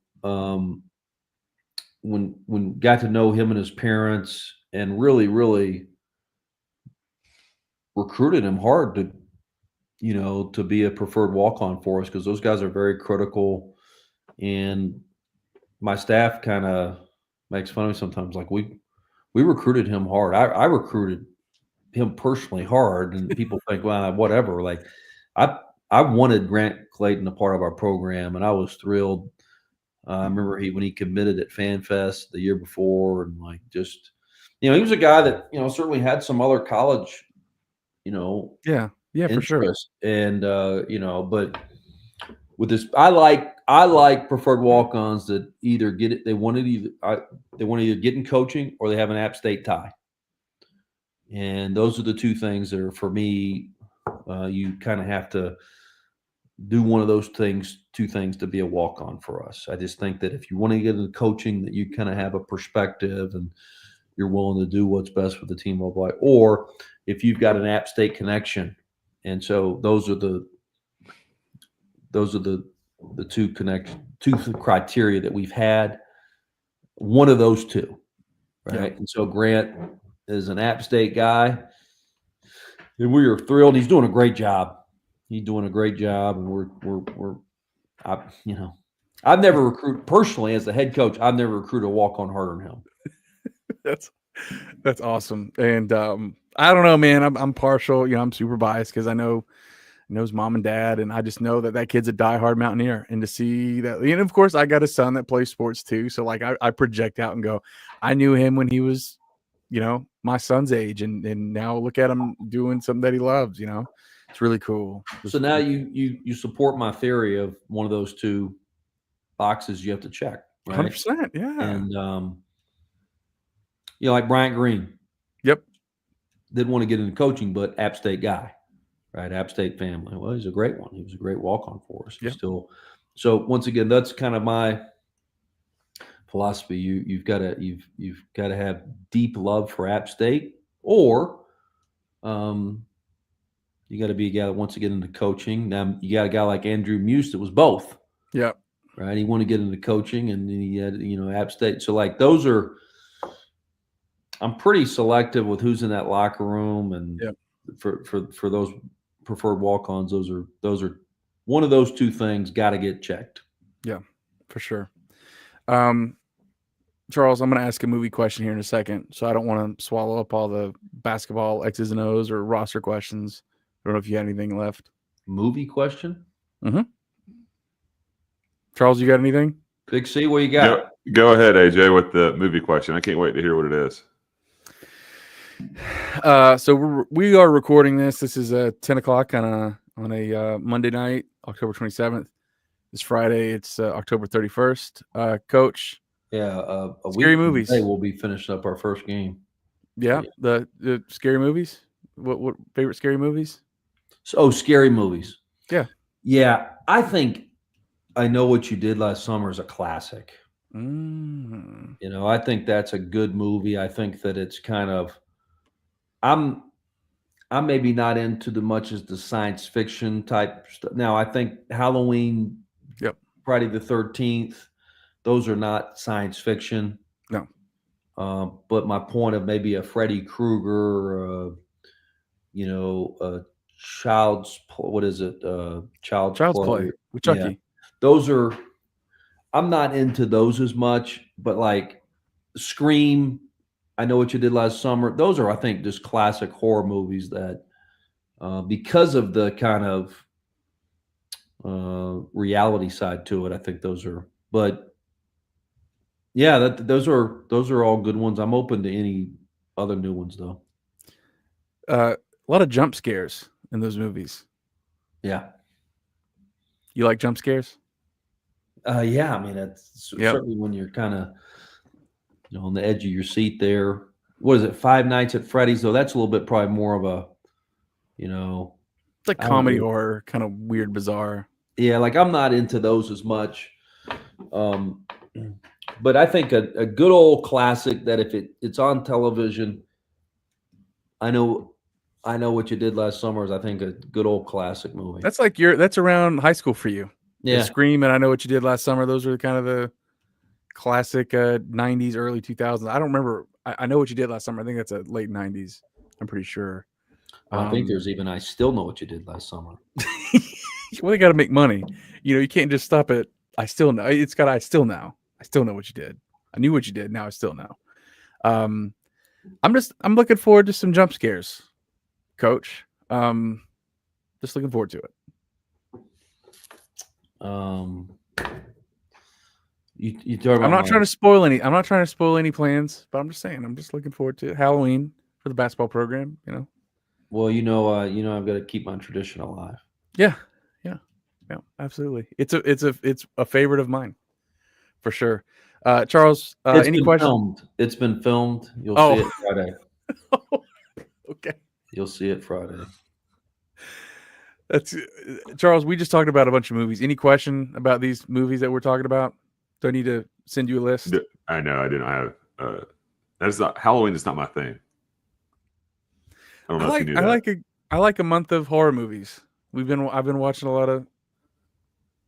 S2: got to know him and his parents, and really recruited him hard to be a preferred walk-on for us, because those guys are very critical. And my staff kind of makes fun of me sometimes, like we recruited him hard. I recruited him personally hard, and people think, well, whatever. Like I wanted Grant Clayton a part of our program, and I was thrilled. I remember when he committed at FanFest the year before, and like just he was a guy that certainly had some other college
S1: yeah
S2: interest.
S1: For sure.
S2: And but with this, I like preferred walk-ons that either get it, they want to either get in coaching, or they have an App State tie. And those are the two things that are, for me, you kind of have to do one of those two things to be a walk-on for us. I just think that if you want to get into coaching, that you kind of have a perspective and you're willing to do what's best for the team of life, or if you've got an App State connection. And so those are the two criteria that we've had. One of those two, right? Yeah. And so Grant is an App State guy. And we are thrilled. He's doing a great job. He's doing a great job, and I've never recruited personally as the head coach. I've never recruited a walk-on harder than him.
S1: That's awesome. And I don't know, man. I'm partial. I'm super biased because I know his mom and dad, and I just know that kid's a diehard Mountaineer. And to see that, and of course, I got a son that plays sports too. So like, I project out and go, I knew him when he was, my son's age, and now look at him doing something that he loves. It's really cool.
S2: So now you support my theory of one of those two boxes you have to check, right?
S1: 100%, yeah.
S2: And like Bryant Green.
S1: Yep.
S2: Didn't want to get into coaching, but App State guy, right? App State family. Well, he's a great one. He was a great walk-on for us.
S1: Yep.
S2: So once again, that's kind of my philosophy. You've got to have deep love for App State, or you got to be a guy that wants to get into coaching. Now you got a guy like Andrew Muse that was both.
S1: Yeah.
S2: Right. He wanted to get into coaching, and he had App State. So like those are. I'm pretty selective with who's in that locker room, and for those preferred walk-ons, those are one of those two things got to get checked.
S1: Yeah, for sure. Charles, I'm going to ask a movie question here in a second, so I don't want to swallow up all the basketball X's and O's or roster questions. I don't know if you had anything left.
S2: Movie question?
S1: Mm-hmm. Charles, you got anything?
S2: Big C, what you got?
S3: Go ahead, AJ, with the movie question. I can't wait to hear what it is.
S1: So we are recording this. This is 10 o'clock on a Monday night, October 27th. This Friday, it's October 31st. Coach,
S2: a
S1: scary
S2: week
S1: movies.
S2: Today we'll be finishing up our first game.
S1: Yeah, the scary movies. What favorite scary movies?
S2: So scary movies.
S1: Yeah.
S2: I think I Know What You Did Last Summer is a classic.
S1: Mm.
S2: I think that's a good movie. I think that it's kind of. I'm maybe not into the much as the science fiction type stuff. Now I think Halloween, Friday the 13th, those are not science fiction.
S1: No.
S2: But my point of maybe a Freddy Krueger, a child's
S1: play with Chucky.
S2: Yeah. Those are. I'm not into those as much, but like Scream. I Know What You Did Last Summer. Those are, I think, just classic horror movies that, because of the kind of reality side to it, I think those are. But yeah, those are all good ones. I'm open to any other new ones though.
S1: A lot of jump scares in those movies.
S2: Yeah.
S1: You like jump scares?
S2: Yeah. I mean, it's certainly when you're kind of. On the edge of your seat there. What is it? Five Nights at Freddy's, though. That's a little bit probably more of a,
S1: it's like comedy horror, kind of weird, bizarre.
S2: Yeah, like I'm not into those as much. But I think a good old classic that if it's on television, I know What You Did Last Summer is, I think, a good old classic movie.
S1: That's around high school for you.
S2: Yeah.
S1: The Scream and I Know What You Did Last Summer. Those are kind of the classic 90s, early 2000s. I don't remember. I Know What You Did Last Summer. I think that's a late 90s. I'm pretty sure.
S2: I think there's even I Still Know What You Did Last Summer.
S1: Well, they got to make money. You can't just stop at I Still Know. It's got I Still Know. I still know what you did. I knew what you did. Now I still know. I'm looking forward to some jump scares, Coach. Just looking forward to it. I'm not trying to spoil any plans, but I'm just saying I'm just looking forward to Halloween for the basketball program.
S2: Well, I've got to keep my tradition alive.
S1: Yeah, absolutely. It's a favorite of mine, for sure. Charles, any questions?
S2: It's been filmed. You'll see it Friday.
S1: Okay.
S2: You'll see it Friday.
S1: That's Charles. We just talked about a bunch of movies. Any question about these movies that we're talking about? Do I need to send you a list?
S3: I know I didn't have. That's not Halloween. Is not my thing. I don't know if you knew that.
S1: I like a month of horror movies. I've been watching a lot of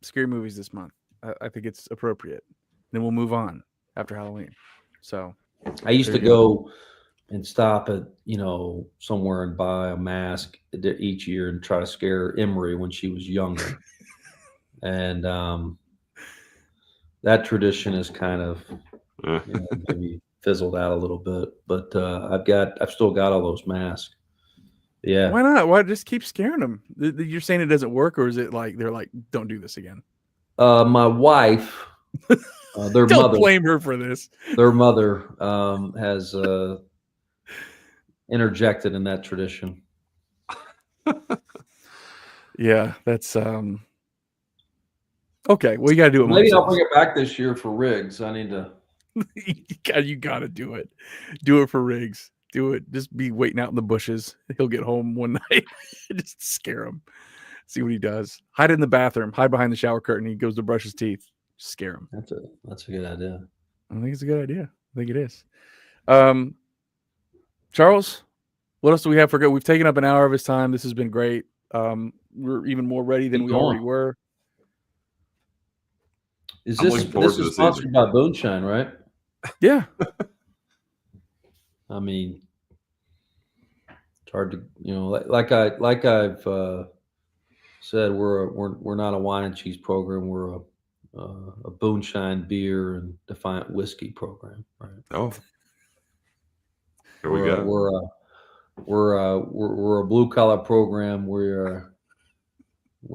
S1: scary movies this month. I think it's appropriate. Then we'll move on after Halloween. So
S2: I used to go and stop at somewhere and buy a mask each year and try to scare Emery when she was younger. And that tradition is kind of maybe fizzled out a little bit. But I've still got all those masks. Yeah.
S1: Why not? Why just keep scaring them? You're saying it doesn't work, or is it like they're like, don't do this again?
S2: My wife, their
S1: Don't
S2: mother,
S1: blame her for this.
S2: Their mother has interjected in that tradition.
S1: Yeah, that's okay. Well, you got to do it.
S2: Maybe I'll bring it back this year for Riggs. I need to.
S1: You got to do it. Do it for Riggs. Do it. Just be waiting out in the bushes. He'll get home one night. Just scare him. See what he does. Hide in the bathroom. Hide behind the shower curtain. He goes to brush his teeth. Just scare him.
S2: That's a good idea.
S1: I think it's a good idea. I think it is. Charles, what else do we have for good? We've taken up an hour of his time. This has been great. We're even more ready than we already were.
S2: This is sponsored by Moonshine, right?
S1: Yeah.
S2: I mean, it's hard to like I've said, we're not a wine and cheese program. We're a Moonshine beer and Defiant whiskey program, right?
S3: Oh, here we go.
S2: We're a blue collar program. We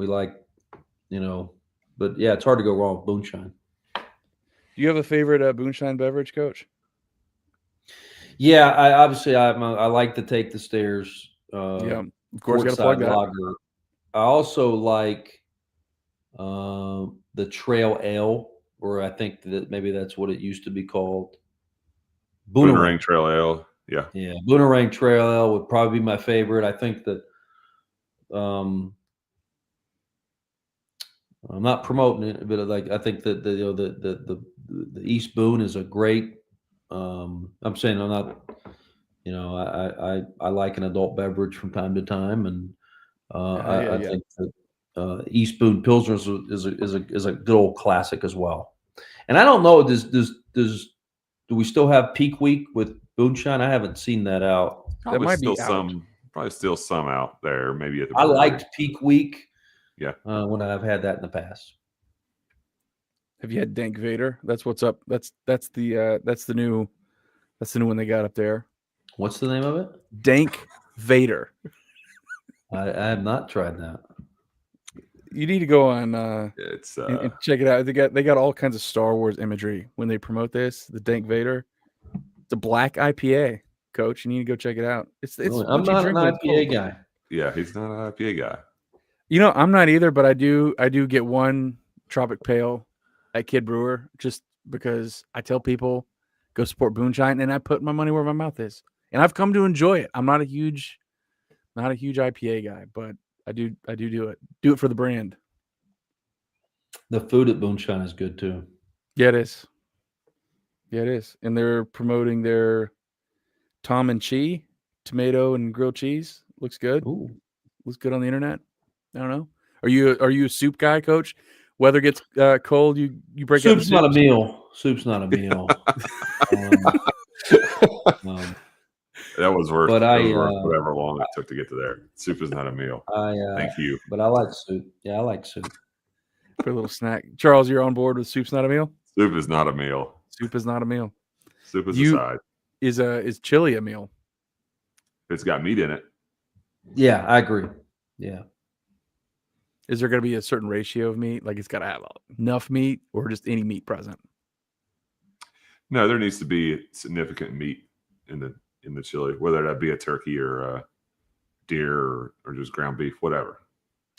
S2: like, but yeah, it's hard to go wrong with Moonshine.
S1: Do you have a favorite Moonshine beverage, Coach?
S2: Yeah, I like to take the stairs.
S1: Yeah, of course, got to plug that.
S2: Lager. I also like the Trail Ale, or I think that maybe that's what it used to be called.
S3: Boonerang Trail Ale. Yeah.
S2: Yeah. Boonerang Trail Ale would probably be my favorite. I think that I'm not promoting it, but I think that the East Boone is a great. I'm saying I'm not. I like an adult beverage from time to time, and I think that East Boone Pilsner is a good old classic as well. And I don't know, do we still have Peak Week with Moonshine? I haven't seen that out.
S3: Probably that might still be probably still some out there. Maybe at the.
S2: I liked Peak Week.
S3: Yeah.
S2: When I've had that in the past.
S1: Have you had Dank Vader? That's what's up. That's the new one they got up there.
S2: What's the name of it?
S1: Dank Vader.
S2: I have not tried that.
S1: You need to go on
S3: it's
S1: and check it out. They got all kinds of Star Wars imagery when they promote this. The Dank Vader. It's a black IPA, Coach. You need to go check it out. It's
S2: really? I'm not an IPA guy.
S3: Yeah, he's not an IPA guy.
S1: I'm not either, but I do get one Tropic Pale at Kid Brewer just because I tell people go support Moonshine, and I put my money where my mouth is. And I've come to enjoy it. I'm not a huge IPA guy, but I do it. Do it for the brand.
S2: The food at Moonshine is good too.
S1: Yeah, it is. Yeah, it is. And they're promoting their Tom and Chi tomato and grilled cheese. Looks good.
S2: Ooh.
S1: Looks good on the internet. I don't know. Are you a soup guy, Coach? Weather gets cold, you break out.
S2: Soup's not a meal. Soup's not a meal.
S3: That was worth.
S2: But
S3: whatever long it took to get to there. Soup is not a meal. Thank you.
S2: But I like soup. Yeah, I like soup.
S1: For a little snack. Charles, you're on board with soup's not a meal?
S3: Soup is not a meal.
S1: Soup is not a meal.
S3: Soup is a side.
S1: Is chili a meal?
S3: It's got meat in it.
S2: Yeah, I agree. Yeah.
S1: Is there going to be a certain ratio of meat? Like it's got to have enough meat, or just any meat present?
S3: No, there needs to be significant meat in the chili, whether that be a turkey or a deer or just ground beef, whatever.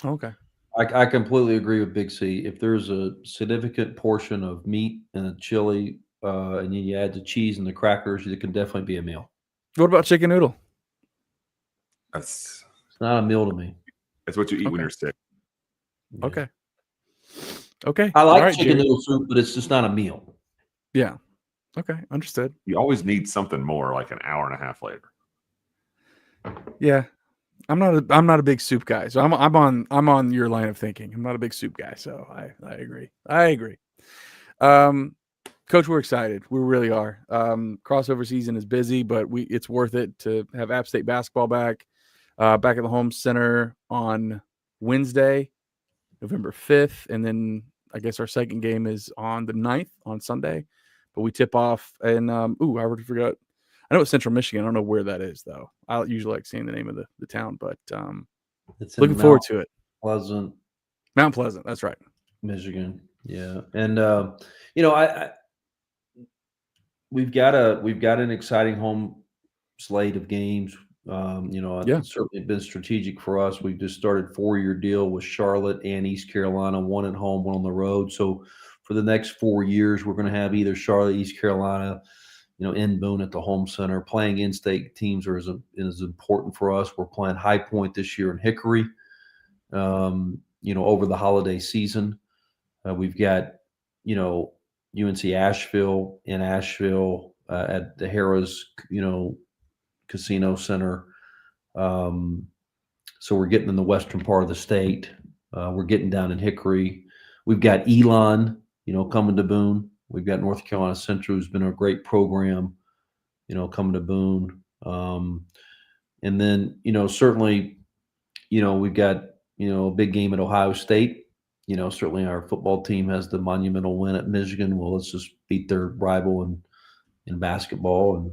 S1: Okay.
S2: I completely agree with Big C. If there's a significant portion of meat in a chili, and you add the cheese and the crackers, it can definitely be a meal.
S1: What about chicken noodle?
S2: It's not a meal to me.
S3: It's what you eat when you're sick.
S1: Yeah. Okay.
S2: I like chicken noodle soup, but it's just not a meal.
S1: Yeah. Okay. Understood.
S3: You always need something more, like an hour and a half later.
S1: Yeah. I'm not a big soup guy, so I'm on your line of thinking. I'm not a big soup guy, so I agree. Coach, we're excited. We really are. Crossover season is busy, but it's worth it to have App State basketball back at the home center on Wednesday, November 5th. And then I guess our second game is on the 9th on Sunday. But we tip off and I already forgot. I know it's Central Michigan. I don't know where that is, though. I usually like seeing the name of the town, but
S2: It's
S1: looking forward to it.
S2: Pleasant,
S1: Mount Pleasant. That's right.
S2: Michigan. Yeah. And, we've got an exciting home slate of games. It's certainly been strategic for us. We've just started 4-year deal with Charlotte and East Carolina, one at home, one on the road. So for the next 4 years, we're going to have either Charlotte, East Carolina, in Boone at the home center. Playing in-state teams is important for us. We're playing High Point this year in Hickory, over the holiday season. We've got, UNC Asheville in Asheville at the Harrah's, Casino Center. So we're getting in the western part of the state. We're getting down in Hickory. We've got Elon, coming to Boone. We've got North Carolina Central, who's been a great program, coming to Boone. And then, certainly, we've got, a big game at Ohio State. Certainly our football team has the monumental win at Michigan. Well, let's just beat their rival in basketball and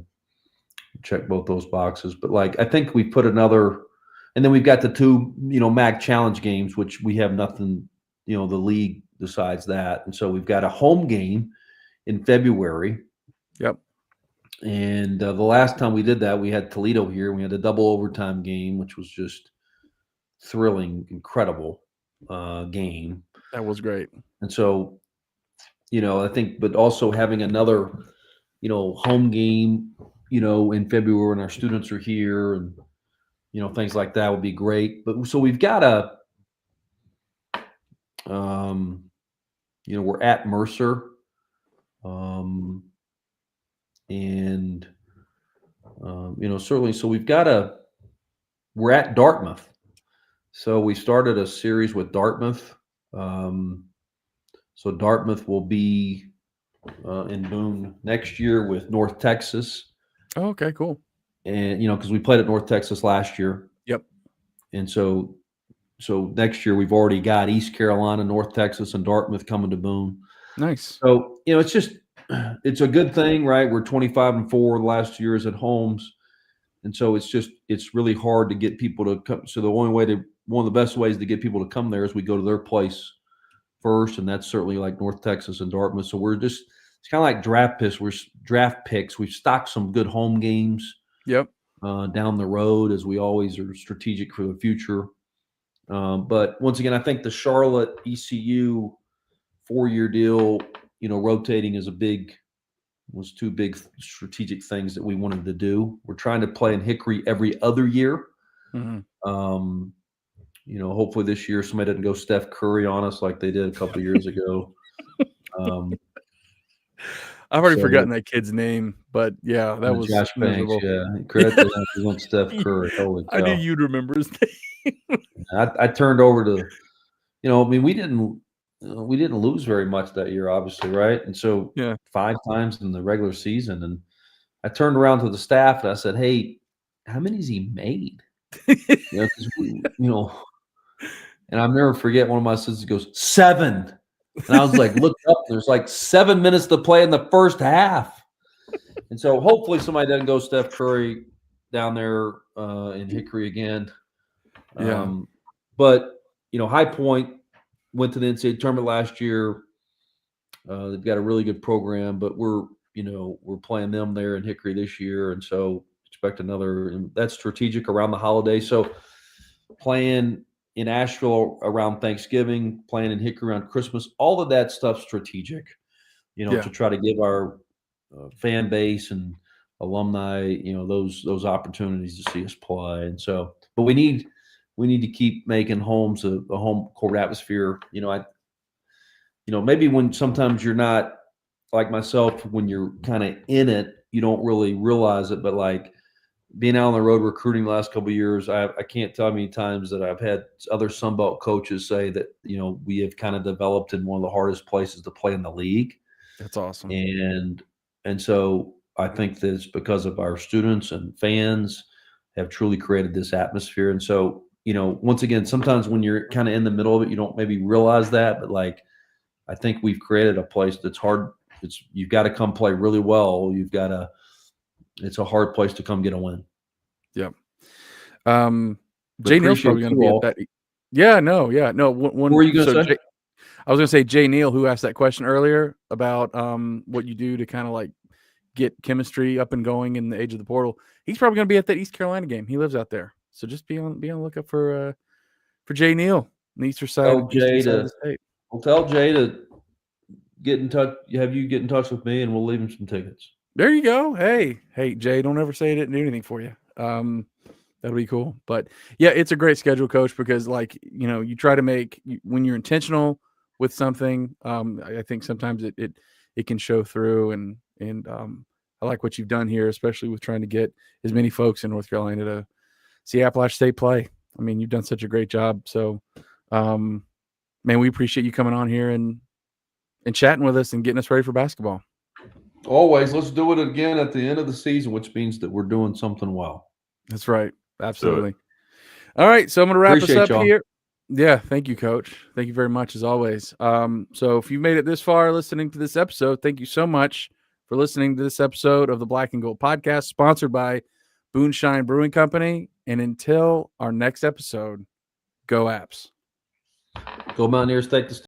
S2: check both those boxes. But I think we put another, and then we've got the 2, MAC challenge games, which we have nothing, the league decides that. And so we've got a home game in February.
S1: Yep.
S2: And the last time we did that, we had Toledo here. We had a double overtime game, which was just thrilling, incredible game.
S1: That was great.
S2: And so, I think, but also having another, home game, in February when our students are here and, things like that would be great. But so we've got we're at Mercer. Certainly, so we're at Dartmouth. So we started a series with Dartmouth. So Dartmouth will be in Boone next year with North Texas.
S1: Oh, okay, cool.
S2: And, because we played at North Texas last year.
S1: Yep.
S2: And so next year we've already got East Carolina, North Texas, and Dartmouth coming to Boone.
S1: Nice.
S2: So, it's a good thing, right? We're 25-4 the last 2 years at homes. And so it's really hard to get people to come. So one of the best ways to get people to come there is we go to their place first. And that's certainly like North Texas and Dartmouth. So it's kind of like draft picks. We've stocked some good home games.
S1: Yep.
S2: Down the road, as we always are strategic for the future. But once again, I think the Charlotte ECU 4-year deal, rotating was 2 big strategic things that we wanted to do. We're trying to play in Hickory every other year.
S1: Mm-hmm.
S2: Hopefully this year somebody doesn't go Steph Curry on us like they did a couple of years ago.
S1: I've already forgotten that kid's name, but yeah, that was
S2: Josh
S1: miserable.
S2: Banks. Yeah, credit to him. He went Steph Curry. Holy cow.
S1: I knew you'd remember his name.
S2: I turned over to, we didn't lose very much that year, obviously, right? And so 5 times in the regular season, and I turned around to the staff and I said, "Hey, how many has he made?" And I'll never forget one of my assistants goes 7. And I was like, look up, there's 7 minutes to play in the first half. And so hopefully somebody doesn't go Steph Curry down there in Hickory again.
S1: Yeah.
S2: But, High Point went to the NCAA tournament last year. They've got a really good program, but we're playing them there in Hickory this year. And so expect another, and that's strategic around the holiday. So playing in Asheville around Thanksgiving, playing in Hickory around Christmas, all of that stuff's strategic, to try to give our fan base and alumni, those opportunities to see us play. And so, but we need to keep making homes a home court atmosphere. Maybe when sometimes you're not like myself, when you're kind of in it, you don't really realize it, but being out on the road recruiting the last couple of years, I can't tell how many times that I've had other Sunbelt coaches say that, we have kind of developed in one of the hardest places to play in the league.
S1: That's awesome.
S2: And so I think that it's because of our students and fans have truly created this atmosphere. And so, once again, sometimes when you're kind of in the middle of it, you don't maybe realize that, but like, I think we've created a place that's hard. You've got to come play really well. It's a hard place to come get a win.
S1: Yep. Jay Neal's probably going to be at that. Yeah, no.
S2: What were you going to say?
S1: I was going to say Jay Neal, who asked that question earlier about what you do to kind of like get chemistry up and going in the age of the portal. He's probably going to be at that East Carolina game. He lives out there, so just be on the lookout for Jay Neal on the eastern side of the state.
S2: We'll tell Jay to get in touch. Have you get in touch with me, and we'll leave him some tickets.
S1: There you go. Hey, Jay, don't ever say I didn't do anything for you. That'll be cool. But yeah, it's a great schedule, Coach, because like, you try to make, when you're intentional with something, I think sometimes it can show through, and I like what you've done here, especially with trying to get as many folks in North Carolina to see Appalachian State play. I mean, you've done such a great job. So, man, we appreciate you coming on here and chatting with us and getting us ready for basketball.
S2: Always. Let's do it again at the end of the season, which means that we're doing something well.
S1: That's right. Absolutely. All right. So I'm going to wrap us up here. Yeah. Thank you, Coach. Thank you very much, as always. So if you made it this far listening to this episode, thank you so much for listening to this episode of the Black and Gold Podcast, sponsored by Boonshine Brewing Company. And until our next episode, go Apps.
S2: Go Mountaineers, take the